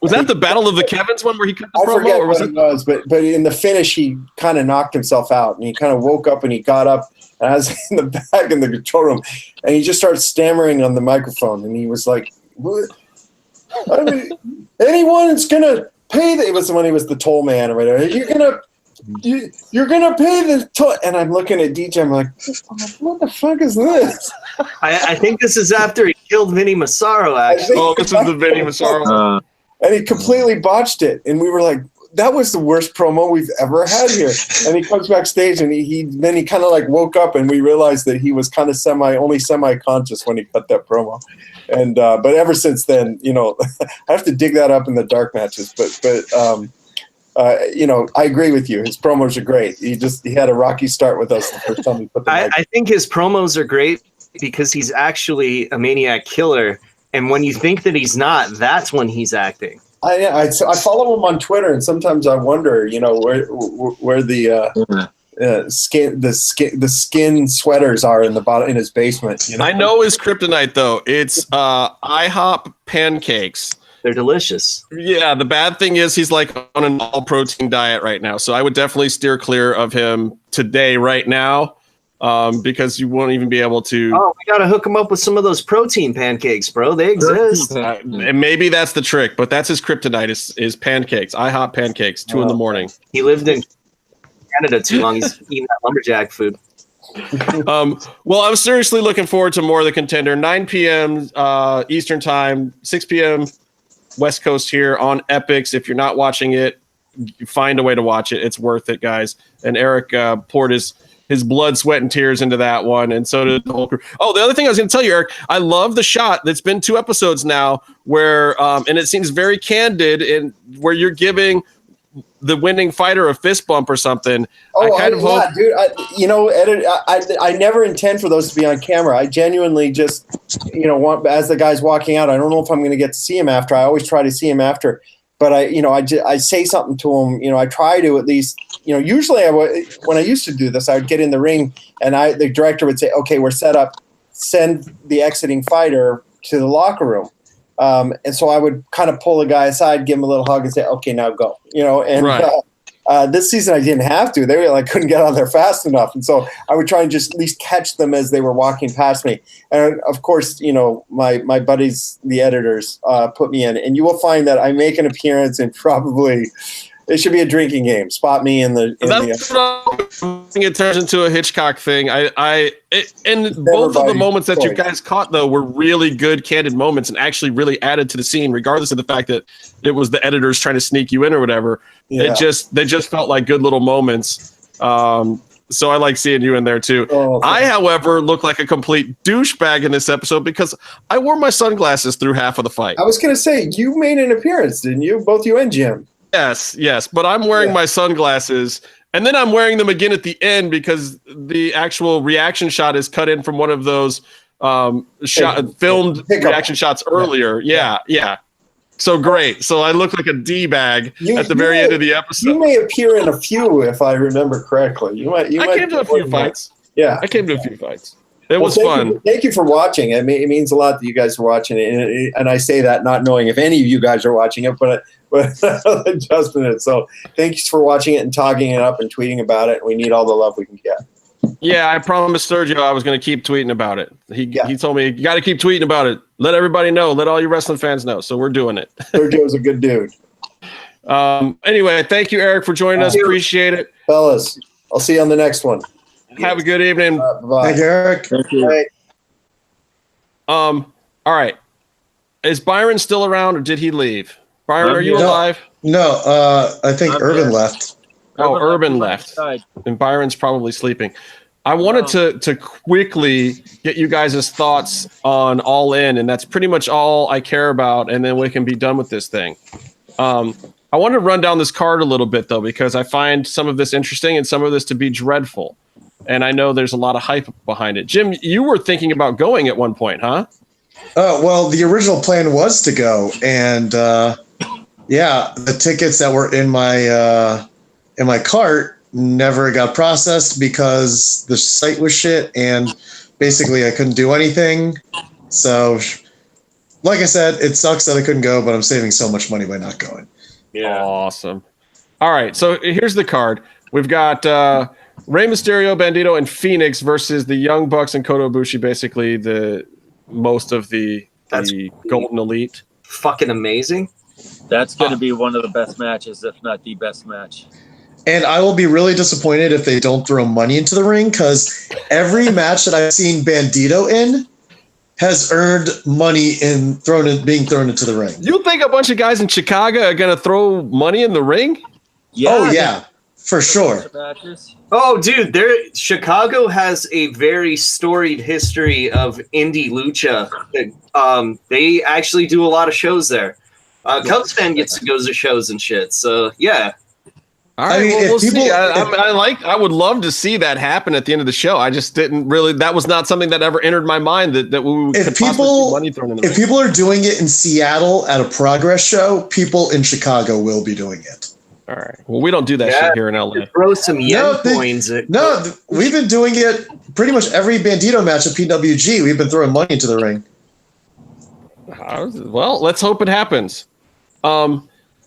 Speaker 1: was that the Battle of the Kevins one where he cut the promo?
Speaker 6: I forget
Speaker 1: or was
Speaker 6: what it was, but in the finish he kind of knocked himself out, and he kind of woke up and he got up, and I was in the back in the control room, and he just started stammering on the microphone, and he was like, "What? I mean, anyone's gonna pay." It was when he was the toll man or whatever. You're gonna pay the toll, and I'm looking at DJ. I'm like, what the fuck is this?
Speaker 4: I think this is after he killed Vinny Massaro. Actually,
Speaker 1: this is the Vinny Massaro.
Speaker 6: And he completely botched it. And we were like, that was the worst promo we've ever had here. And he comes backstage, and then he kind of like woke up, and we realized that he was kind of only semi-conscious when he cut that promo. And but ever since then, I have to dig that up in the dark matches. But I agree with you. His promos are great. He had a rocky start with us the first time he put the mic.
Speaker 4: I think his promos are great because he's actually a maniac killer. And when you think that he's not, that's when he's acting.
Speaker 6: I follow him on Twitter, and sometimes I wonder, where the skin sweaters are in the bottom in his basement.
Speaker 1: I know his kryptonite though. It's IHOP pancakes.
Speaker 4: They're delicious.
Speaker 1: Yeah, the bad thing is he's like on an all-protein diet right now. So I would definitely steer clear of him today, right now, because you won't even be able to.
Speaker 4: Oh, we got to hook him up with some of those protein pancakes, bro. They exist.
Speaker 1: And maybe that's the trick, but that's his kryptonite is pancakes. IHOP pancakes, 2 in the morning.
Speaker 4: He lived in Canada too long. He's eating that lumberjack food.
Speaker 1: Well, I'm seriously looking forward to more of the Contender. 9 p.m. Eastern time, 6 p.m. West Coast here on Epix. If you're not watching it, find a way to watch it. It's worth it, guys. And Eric poured his blood, sweat, and tears into that one, and so did the whole crew. Oh, the other thing I was going to tell you, Eric, I love the shot that's been 2 episodes now where, and it seems very candid, in where you're giving the winning fighter a fist bump or something.
Speaker 6: Oh,
Speaker 1: hope,
Speaker 6: dude. I never intend for those to be on camera. I genuinely just, want, as the guy's walking out, I don't know if I'm going to get to see him after. I always try to see him after, but I say something to him. I try to at least, usually when I used to do this, I would get in the ring and the director would say, okay, we're set up, send the exiting fighter to the locker room. And so I would kind of pull the guy aside, give him a little hug and say, okay, now go, and
Speaker 1: right.
Speaker 6: This season I didn't have to. They were couldn't get out there fast enough. And so I would try and just at least catch them as they were walking past me. And of course, my buddies, the editors, put me in, and you will find that I make an appearance in probably, it should be a drinking game. Spot me in the.
Speaker 1: I think it turns into a Hitchcock thing. And both of the moments that you guys caught though were really good, candid moments, and actually really added to the scene, regardless of the fact that it was the editors trying to sneak you in or whatever. Yeah. They just felt like good little moments. So I like seeing you in there too. Oh, okay. I, however, look like a complete douchebag in this episode because I wore my sunglasses through half of the fight.
Speaker 6: I was going to say, you made an appearance, didn't you? Both you and Jim.
Speaker 1: Yes, but I'm wearing my sunglasses, and then I'm wearing them again at the end because the actual reaction shot is cut in from one of those filmed reaction shots earlier. Yeah. So great. So I look like a D-bag at the very end of the episode.
Speaker 6: You may appear in a few, if I remember correctly. I
Speaker 1: came to a few fights.
Speaker 6: Yeah,
Speaker 1: I came to a few fights. It was fun.
Speaker 6: Thank you for watching. I mean, it means a lot that you guys are watching it, and I say that not knowing if any of you guys are watching it, but just in it. So thanks for watching it and tagging it up and tweeting about it. We need all the love we can get.
Speaker 1: Yeah, I promised Sergio I was going to keep tweeting about it. He told me, you got to keep tweeting about it. Let everybody know. Let all your wrestling fans know. So we're doing it.
Speaker 6: Sergio's a good dude.
Speaker 1: Anyway, thank you, Eric, for joining us. Appreciate it.
Speaker 6: Fellas, I'll see you on the next one.
Speaker 1: Have a good evening.
Speaker 6: Bye-bye.
Speaker 7: Thank you, Eric.
Speaker 6: Thank you. Bye.
Speaker 1: All right. Is Byron still around or did he leave? Byron, are you alive?
Speaker 7: No, I think Urban left.
Speaker 1: Oh, Urban left. And Byron's probably sleeping. I wanted to quickly get you guys' thoughts on All In, and that's pretty much all I care about, and then we can be done with this thing. I want to run down this card a little bit, though, because I find some of this interesting and some of this to be dreadful. And I know there's a lot of hype behind it. Jim, you were thinking about going at one point, huh?
Speaker 7: Well, the original plan was to go, and the tickets that were in my cart never got processed because the site was shit, and basically I couldn't do anything. So, like I said, it sucks that I couldn't go, but I'm saving so much money by not going.
Speaker 1: Yeah, awesome. All right, so here's the card. We've got Rey Mysterio, Bandito, and Phoenix versus the Young Bucks and Kota Ibushi, basically most of the Golden Elite.
Speaker 4: Fucking amazing.
Speaker 2: That's going to be one of the best matches, if not the best match.
Speaker 7: And I will be really disappointed if they don't throw money into the ring, because every match that I've seen Bandito in has earned money being thrown into the ring.
Speaker 1: You think a bunch of guys in Chicago are going to throw money in the ring?
Speaker 2: Yeah.
Speaker 7: Oh, yeah. For sure.
Speaker 4: Oh, dude, Chicago has a very storied history of indie lucha. They actually do a lot of shows there. Cubs fan gets to go to shows and shit. So yeah.
Speaker 1: All right, we'll see. I would love to see that happen at the end of the show. I just didn't really. That was not something that ever entered my mind that we could possibly see money thrown in the ring.
Speaker 7: If people are doing it in Seattle at a Progress show, people in Chicago will be doing it.
Speaker 1: All right. Well, we don't do that shit here in LA.
Speaker 4: Throw some yen coins.
Speaker 7: We've been doing it pretty much every Bandito match at PWG. We've been throwing money into the ring.
Speaker 1: Well, let's hope it happens.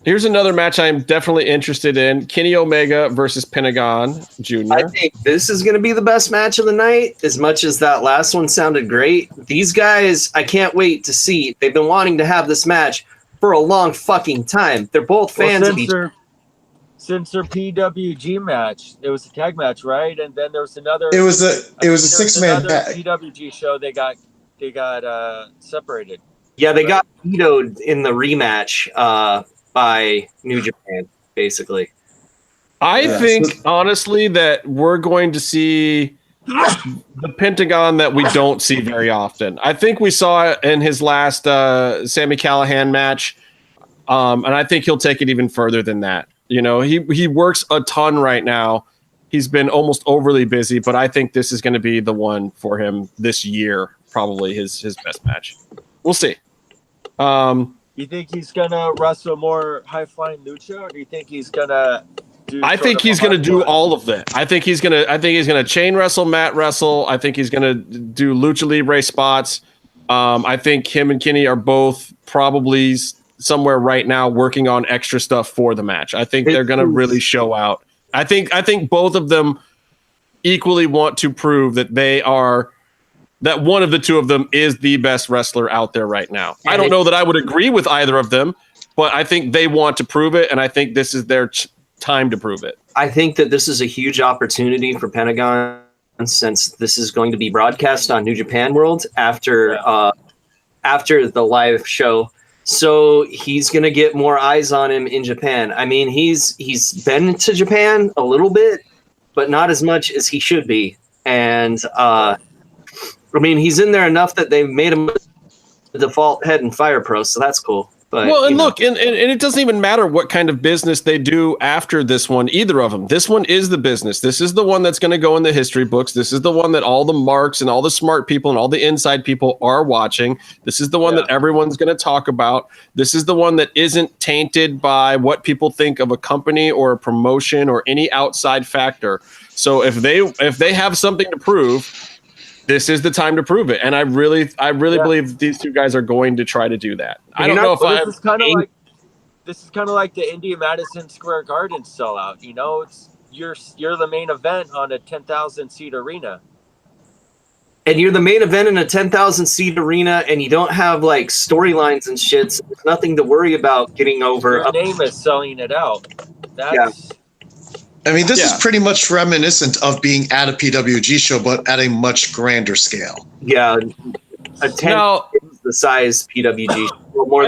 Speaker 1: Here's another match I'm definitely interested in: Kenny Omega versus Pentagon Jr.
Speaker 4: I think this is going to be the best match of the night. As much as that last one sounded great, these guys, I can't wait to see. They've been wanting to have this match for a long fucking time. They're both fans of each other.
Speaker 2: Since their PWG match, it was a tag match, right? And then there was another.
Speaker 7: It was a 6-man tag.
Speaker 2: PWG show. They got separated.
Speaker 4: Yeah, they got vetoed in the rematch by New Japan, basically.
Speaker 1: I think honestly that we're going to see the Pentagon that we don't see very often. I think we saw it in his last Sami Callihan match, and I think he'll take it even further than that. You know, he works a ton right now. He's been almost overly busy, but I think this is going to be the one for him this year, probably his best match. We'll see.
Speaker 2: You think he's gonna wrestle more high-flying lucha, or do you think he's gonna do?
Speaker 1: I think he's gonna do all of that. I think he's gonna chain wrestle, mat wrestle. I think he's gonna do lucha libre spots. I think him and Kenny are both probably somewhere right now working on extra stuff for the match. I think they're gonna really show out. I think both of them equally want to prove that that one of the two of them is the best wrestler out there right now. I don't know that I would agree with either of them, but I think they want to prove it, and I think this is their time to prove it.
Speaker 4: I think that this is a huge opportunity for Pentagon, since this is going to be broadcast on New Japan World after the live show. So he's going to get more eyes on him in Japan. I mean, he's been to Japan a little bit, but not as much as he should be. And I mean, he's in there enough that they've made him the default head and fire pro, so that's cool. But,
Speaker 1: well, and look, and it doesn't even matter what kind of business they do after this one, either of them. This one is the business. This is the one that's going to go in the history books. This is the one that all the marks and all the smart people and all the inside people are watching. This is the one that everyone's going to talk about. This is the one that isn't tainted by what people think of a company or a promotion or any outside factor. So if they have something to prove, this is the time to prove it, and I really believe these two guys are going to try to do that. I don't know if
Speaker 2: this is kind of like the Indy Madison Square Garden sellout. You know, it's you're the main event on a 10,000 seat arena,
Speaker 4: and you're the main event in a 10,000 seat arena, and you don't have like storylines and shit. So there's nothing to worry about getting over.
Speaker 2: Your name is selling it out.
Speaker 7: I mean, this is pretty much reminiscent of being at a PWG show, but at a much grander scale.
Speaker 4: Yeah, a 10 the size PWG.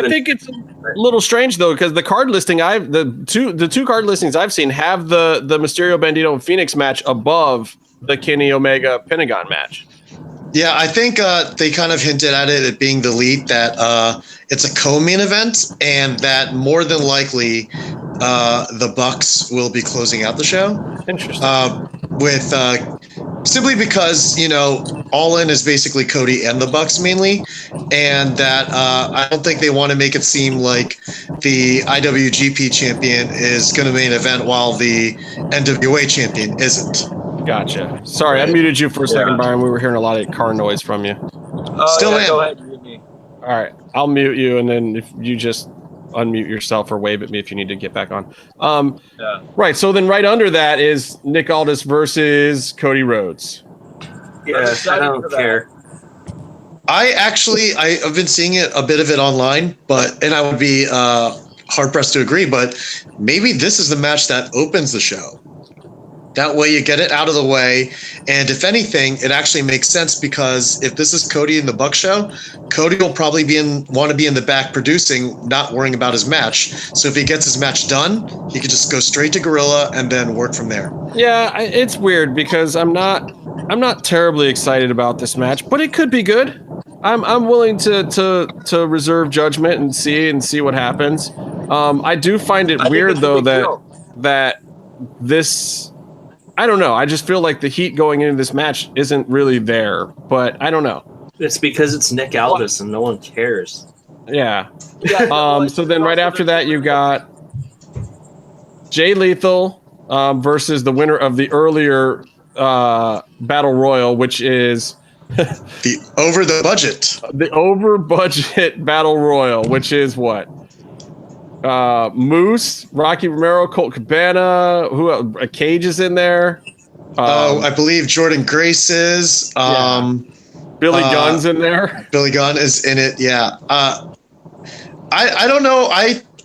Speaker 1: I think it's a little strange though, because the card listing the two card listings I've seen have the Mysterio, Bandito, and Phoenix match above the Kenny Omega Pentagon match.
Speaker 7: Yeah, I think they kind of hinted at it being the lead that it's a co-main event, and that more than likely the Bucks will be closing out the show.
Speaker 1: Interesting.
Speaker 7: With simply because, you know, All In is basically Cody and the Bucks mainly, and that I don't think they want to make it seem like the IWGP champion is going to main event while the NWA champion isn't.
Speaker 1: Gotcha. Sorry, I muted you for a second, Byron. We were hearing a lot of car noise from you.
Speaker 7: Still am.
Speaker 2: Go ahead, mute me.
Speaker 1: All right, I'll mute you, and then if you just unmute yourself or wave at me if you need to get back on. Right, so then right under that is Nick Aldis versus Cody Rhodes.
Speaker 4: Yeah, I don't care.
Speaker 7: I've been seeing a bit of it online, and I would be hard pressed to agree, but maybe this is the match that opens the show. That way you get it out of the way. And if anything, it actually makes sense, because if this is Cody in the Buck show, Cody will probably want to be in the back producing, not worrying about his match. So if he gets his match done, he could just go straight to Gorilla and then work from there.
Speaker 1: Yeah, it's weird because I'm not terribly excited about this match, but it could be good. I'm willing to reserve judgment and see what happens. I do find it weird though that this, I don't know. I just feel like the heat going into this match isn't really there, but I don't know.
Speaker 4: It's because it's Nick Aldis and no one cares.
Speaker 1: Yeah. So then right after that, you got Jay Lethal versus the winner of the earlier Battle Royal, which is
Speaker 7: the over budget
Speaker 1: Battle Royal, which is what? Moose, Rocky Romero, Colt Cabana. Who else? Cage is in there.
Speaker 7: I believe Jordan Grace is.
Speaker 1: Billy Gunn's in there.
Speaker 7: Billy Gunn is in it. Yeah. I don't know.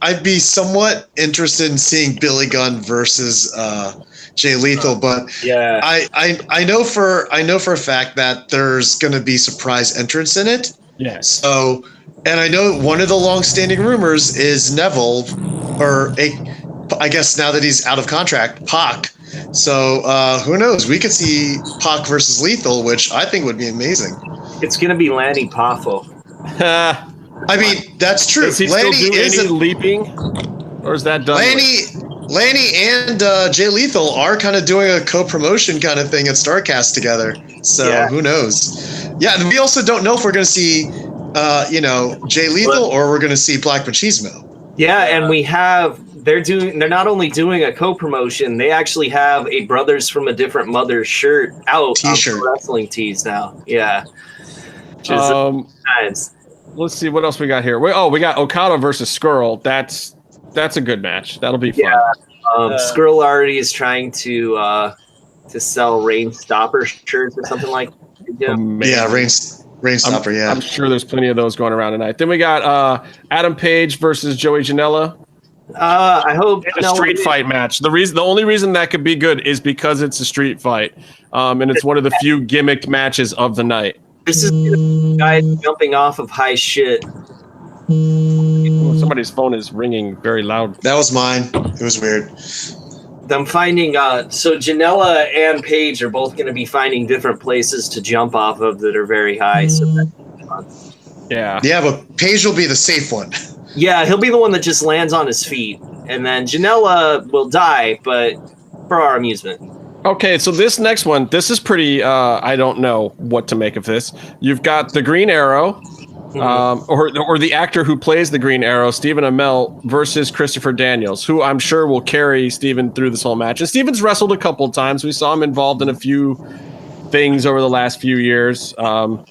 Speaker 7: I'd be somewhat interested in seeing Billy Gunn versus Jay Lethal, but
Speaker 4: yeah,
Speaker 7: I know for a fact that there's going to be surprise entrants in it.
Speaker 1: Yes.
Speaker 7: So, and I know one of the long-standing rumors is Neville, I guess now that he's out of contract, Pac. So who knows? We could see Pac versus Lethal, which I think would be amazing.
Speaker 4: It's going to be Lanny Poffo.
Speaker 7: I mean, that's true.
Speaker 1: Does he
Speaker 7: Lanny
Speaker 1: still do any leaping, or is that done?
Speaker 7: Lanny and Jay Lethal are kind of doing a co-promotion kind of thing at StarCast together. So who knows? Yeah, and we also don't know if we're going to see, Jay Lethal or we're going to see Black Machismo.
Speaker 4: Yeah, and they're not only doing a co-promotion, they actually have a Brothers from a Different Mother shirt out
Speaker 7: T-shirt.
Speaker 4: on wrestling tees now. Yeah. Which is nice.
Speaker 1: Let's see what else we got here. We got Okada versus Skrull. That's a good match. That'll be fun.
Speaker 4: Yeah. Skrull already is trying to sell Rain Stopper shirts or something like that.
Speaker 7: Yeah, Rain Stopper, yeah.
Speaker 1: I'm sure there's plenty of those going around tonight. Then we got Adam Page versus Joey Janela.
Speaker 4: I hope
Speaker 1: it's a street fight match. The only reason that could be good is because it's a street fight. And it's one of the few gimmicked matches of the night.
Speaker 4: This is a guy jumping off of high shit.
Speaker 1: Somebody's phone is ringing very loud.
Speaker 7: That was mine. It was weird.
Speaker 4: I'm finding so Janela and Paige are both going to be finding different places to jump off of that are very high. So that's fun.
Speaker 1: Yeah,
Speaker 7: but Paige will be the safe one.
Speaker 4: Yeah, he'll be the one that just lands on his feet, and then Janela will die, but for our amusement.
Speaker 1: Okay, so this next one, this is pretty. I don't know what to make of this. You've got the Green Arrow. Or the actor who plays the Green Arrow, Stephen Amell, versus Christopher Daniels, who I'm sure will carry Stephen through this whole match. And Stephen's wrestled a couple of times. We saw him involved in a few things over the last few years. So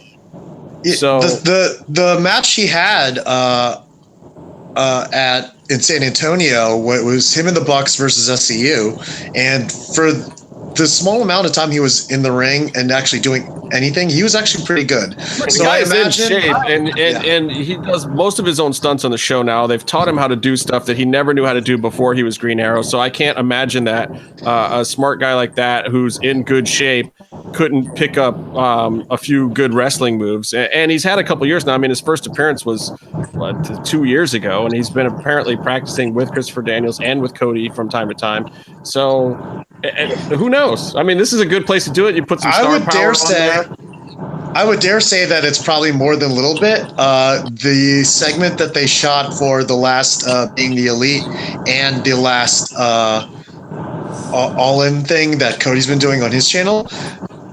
Speaker 7: the match he had in San Antonio was him and the Bucks versus SCU, and for the small amount of time he was in the ring and actually doing anything, he was actually pretty good.
Speaker 1: So I imagine, in shape, and he does most of his own stunts on the show now. They've taught him how to do stuff that he never knew how to do before he was Green Arrow. So I can't imagine that a smart guy like that who's in good shape couldn't pick up a few good wrestling moves. And he's had a couple years now. I mean, his first appearance was 2 years ago, and he's been apparently practicing with Christopher Daniels and with Cody from time to time. So who knows? I mean, this is a good place to do it. You put some star power on there.
Speaker 7: I would dare say that it's probably more than a little bit. The segment that they shot for the last being the Elite and the last All-In thing that Cody's been doing on his channel,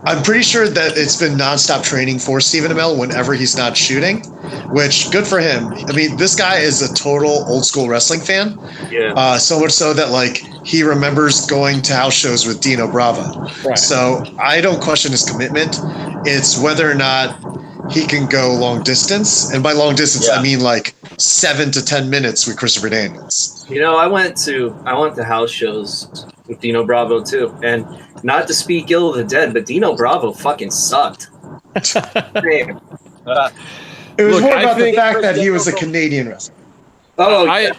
Speaker 7: I'm pretty sure that it's been nonstop training for Stephen Amell whenever he's not shooting, which good for him. I mean, this guy is a total old school wrestling fan.
Speaker 4: Yeah.
Speaker 7: So much so that he remembers going to house shows with Dino Bravo. Right. So I don't question his commitment. It's whether or not he can go long distance. And by long distance, I mean 7 to 10 minutes with Christopher Daniels.
Speaker 4: I went to house shows with Dino Bravo too, and not to speak ill of the dead, but Dino Bravo fucking sucked.
Speaker 7: It was more about the fact that he was a Canadian wrestler.
Speaker 1: I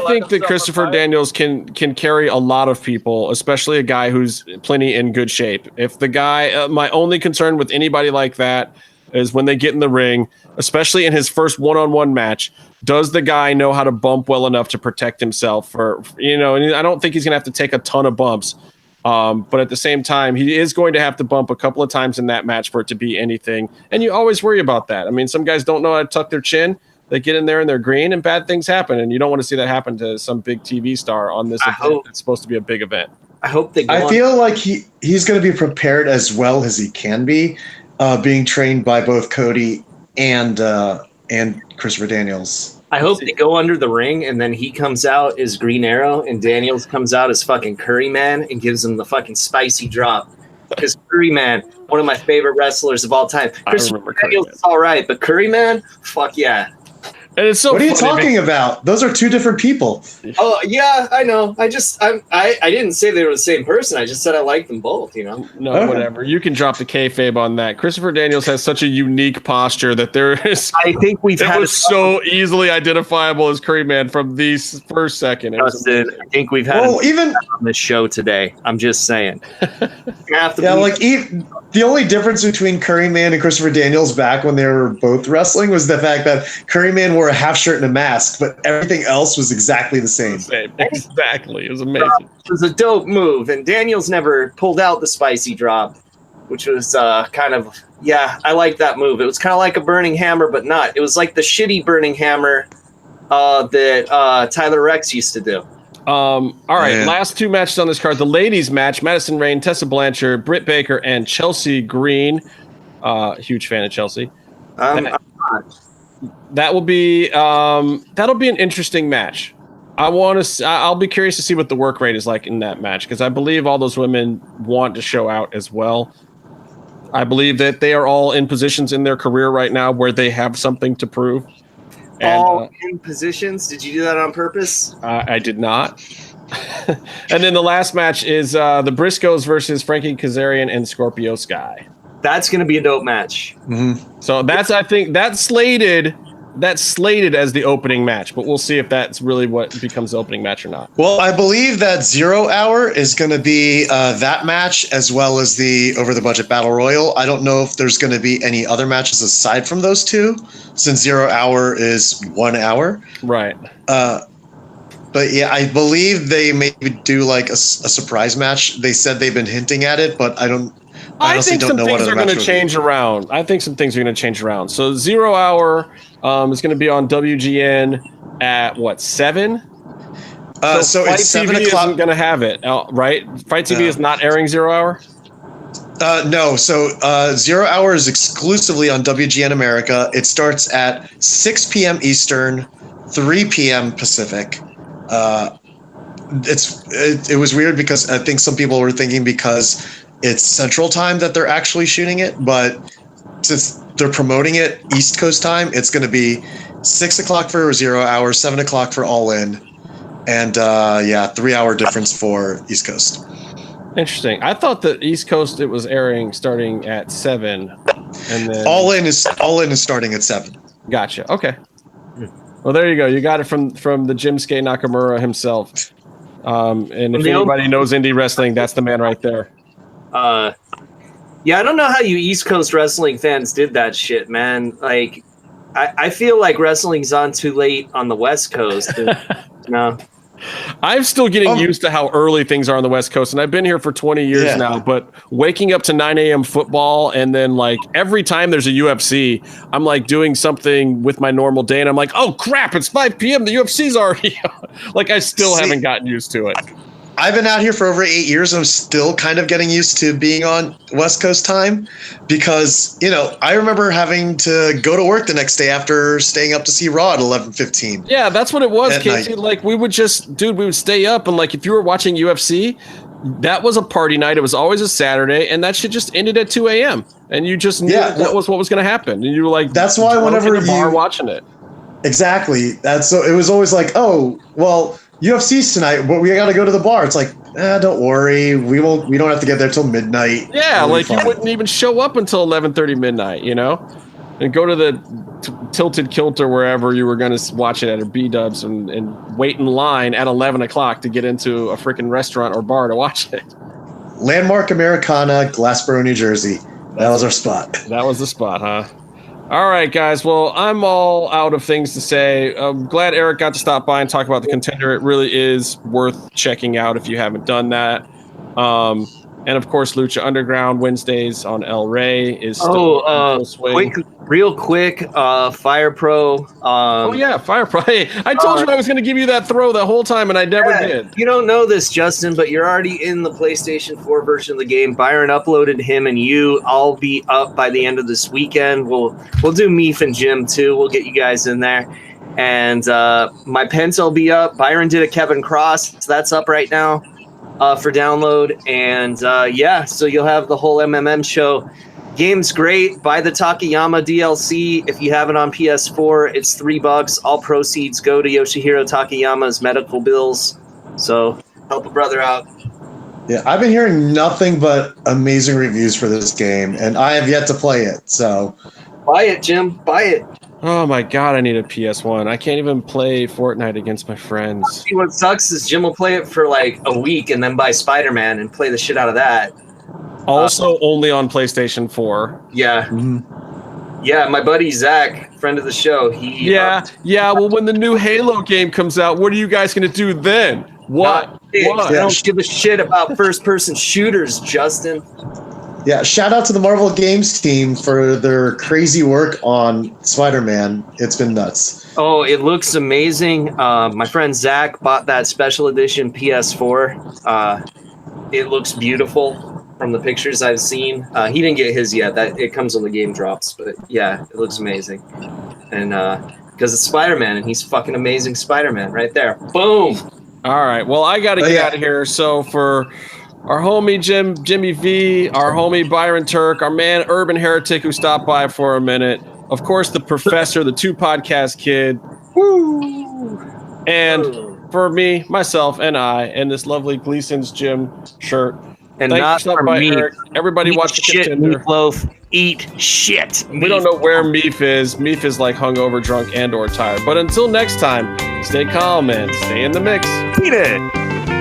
Speaker 1: think that Christopher Daniels can carry a lot of people, especially a guy who's plenty in good shape. If the guy, my only concern with anybody like that is when they get in the ring, especially in his first one-on-one match, does the guy know how to bump well enough to protect himself? And I don't think he's going to have to take a ton of bumps. But at the same time, he is going to have to bump a couple of times in that match for it to be anything. And you always worry about that. I mean, some guys don't know how to tuck their chin. They get in there and they're green and bad things happen. And you don't want to see that happen to some big TV star on this event that's supposed to be a big event.
Speaker 4: I hope they
Speaker 7: I feel like he's going to be prepared as well as he can be, being trained by both Cody and Christopher Daniels.
Speaker 4: I hope they go under the ring and then he comes out as Green Arrow and Daniels comes out as fucking Curry Man and gives him the fucking spicy drop. Because Curry Man, one of my favorite wrestlers of all time. Christopher Daniels is all right, but Curry Man, fuck yeah.
Speaker 1: And it's so
Speaker 7: what are you talking about? Those are two different people.
Speaker 4: Oh yeah, I know. I didn't say they were the same person. I just said I like them both.
Speaker 1: No, whatever. You can drop the kayfabe on that. Christopher Daniels has such a unique posture that there is.
Speaker 9: I think we've had
Speaker 1: so easily identifiable as Curry Man from the first second.
Speaker 9: Justin, I think we've had
Speaker 7: even
Speaker 9: on this show today. I'm just saying.
Speaker 7: The only difference between Curry Man and Christopher Daniels back when they were both wrestling was the fact that Curry Man wore a half shirt and a mask, but everything else was exactly the same.
Speaker 1: Exactly. It was amazing.
Speaker 4: It was a dope move, and Daniels never pulled out the spicy drop, which was I like that move. It was kind of like a burning hammer, but not. It was like the shitty burning hammer that Tyler Rex used to do.
Speaker 1: All right, last two matches on this card. The ladies match, Madison Rayne, Tessa Blanchard, Britt Baker, and Chelsea Green. Huge fan of Chelsea. That will be that'll be an interesting match. I'll be curious to see what the work rate is like in that match, because I believe all those women want to show out as well. I believe that they are all in positions in their career right now where they have something to prove.
Speaker 4: All in positions? Did you do that on purpose?
Speaker 1: I did not. And then the last match is the Briscoes versus Frankie Kazarian and Scorpio Sky.
Speaker 4: That's going to be a dope match.
Speaker 7: Mm-hmm.
Speaker 1: So I think that's slated as the opening match, but we'll see if that's really what becomes the opening match or not.
Speaker 7: Well, I believe that 0 Hour is going to be that match, as well as the Over the Budget Battle Royal. I don't know if there's going to be any other matches aside from those two, since 0 Hour is 1 hour.
Speaker 1: Right.
Speaker 7: But yeah, I believe they maybe do like a surprise match. They said they've been hinting at it, but I honestly don't know what other match. I think some things are going to change
Speaker 1: around. I think some things are going to change around. So 0 Hour is going to be on WGN at 7? So Fight
Speaker 7: it's 7
Speaker 1: TV
Speaker 7: o'clock.
Speaker 1: isn't going to have it, right? Fight TV is not airing 0 Hour?
Speaker 7: No. So 0 Hour is exclusively on WGN America. It starts at 6 p.m. Eastern, 3 p.m. Pacific. It was weird because I think some people were thinking because it's Central Time that they're actually shooting it, but since they're promoting it East Coast time, it's going to be 6 o'clock for 0 Hour, 7 o'clock for All In, and 3 hour difference for East Coast.
Speaker 1: Interesting. I thought that East Coast it was airing starting at 7, and then
Speaker 7: All In is starting at 7.
Speaker 1: Gotcha. Okay. Well, there you go. You got it from the Jimsuke Nakamura himself. And if anybody knows indie wrestling, that's the man right there.
Speaker 4: Yeah, I don't know how you East Coast wrestling fans did that shit, man. Like, I feel like wrestling's on too late on the West Coast. No.
Speaker 1: I'm still getting used to how early things are on the West Coast, and I've been here for 20 years now, but waking up to 9 a.m. football, and then, like, every time there's a UFC, I'm, like, doing something with my normal day, and I'm like, oh, crap, it's 5 p.m., the UFC's already like, I still haven't gotten used to it.
Speaker 7: I've been out here for over 8 years, and I'm still kind of getting used to being on West Coast time because, I remember having to go to work the next day after staying up to see Raw at 11:15.
Speaker 1: Yeah, that's what it was, Casey.
Speaker 7: Night.
Speaker 1: Like, we would stay up, and, like, if you were watching UFC, that was a party night. It was always a Saturday, and that shit just ended at 2 a.m. And you just knew that was what was going to happen. And you were like,
Speaker 7: that's why whenever
Speaker 1: in the bar watching it.
Speaker 7: Exactly. It was always like, oh, well, UFC's tonight, but we got to go to the bar. It's like, don't worry, we don't have to get there till midnight.
Speaker 1: Yeah, like you wouldn't even show up until 11:30 midnight, and go to the Tilted Kilter wherever you were going to watch it at, or B-Dubs, and wait in line at 11 o'clock to get into a freaking restaurant or bar to watch it.
Speaker 7: Landmark Americana, Glassboro, New Jersey. That was our spot.
Speaker 1: That was the spot, huh? All right, guys. Well, I'm all out of things to say. I'm glad Eric got to stop by and talk about the Contender. It really is worth checking out if you haven't done that. And of course, Lucha Underground Wednesdays on El Rey is still in full swing.
Speaker 4: Real quick, Fire Pro.
Speaker 1: Fire Pro. Hey, I told you I was going to give you that throw the whole time, and I never did.
Speaker 4: You don't know this, Justin, but you're already in the PlayStation 4 version of the game. Byron uploaded him and you. I'll be up by the end of this weekend. We'll do Meef and Jim too. We'll get you guys in there. And my Pence will be up. Byron did a Kevin Cross, so that's up right now for download. And so you'll have the whole MMM show Game's great. Buy the Takayama DLC if you have it on PS4. It's $3. All proceeds go to Yoshihiro Takayama's medical bills. So help a brother out.
Speaker 7: Yeah, I've been hearing nothing but amazing reviews for this game, and I have yet to play it. So
Speaker 4: buy it, Jim. Buy it.
Speaker 1: Oh my god, I need a PS1. I can't even play Fortnite against my friends.
Speaker 4: See, what sucks is Jim will play it for like a week and then buy Spider-Man and play the shit out of that.
Speaker 1: Also, only on PlayStation 4.
Speaker 4: Yeah.
Speaker 7: Mm-hmm.
Speaker 4: Yeah, my buddy Zach, friend of the show,
Speaker 1: well, when the new Halo game comes out, what are you guys going to do then? What?
Speaker 4: I don't give a shit about first-person shooters, Justin.
Speaker 7: Yeah, shout out to the Marvel Games team for their crazy work on Spider-Man. It's been nuts.
Speaker 4: Oh, it looks amazing. My friend Zach bought that special edition PS4. It looks beautiful from the pictures I've seen. He didn't get his yet. It comes when the game drops. But yeah, it looks amazing. And because it's Spider-Man, and he's fucking amazing Spider-Man right there. Boom.
Speaker 1: All right. Well, I got to get out of here. So for our homie Jimmy V, our homie Byron Turk, our man Urban Heretic who stopped by for a minute, of course the Professor, the 2 Podcast Kid, woo, and for me, myself, and I, and this lovely Gleason's Gym shirt.
Speaker 4: And
Speaker 1: Thanks
Speaker 4: not for me.
Speaker 1: Eric. Everybody watch the
Speaker 4: shit,
Speaker 1: Contender.
Speaker 4: Meatloaf. Eat shit.
Speaker 1: We don't know where Meef is. Meef is like hungover, drunk, and or tired. But until next time, stay calm and stay in the mix.
Speaker 8: Beat it.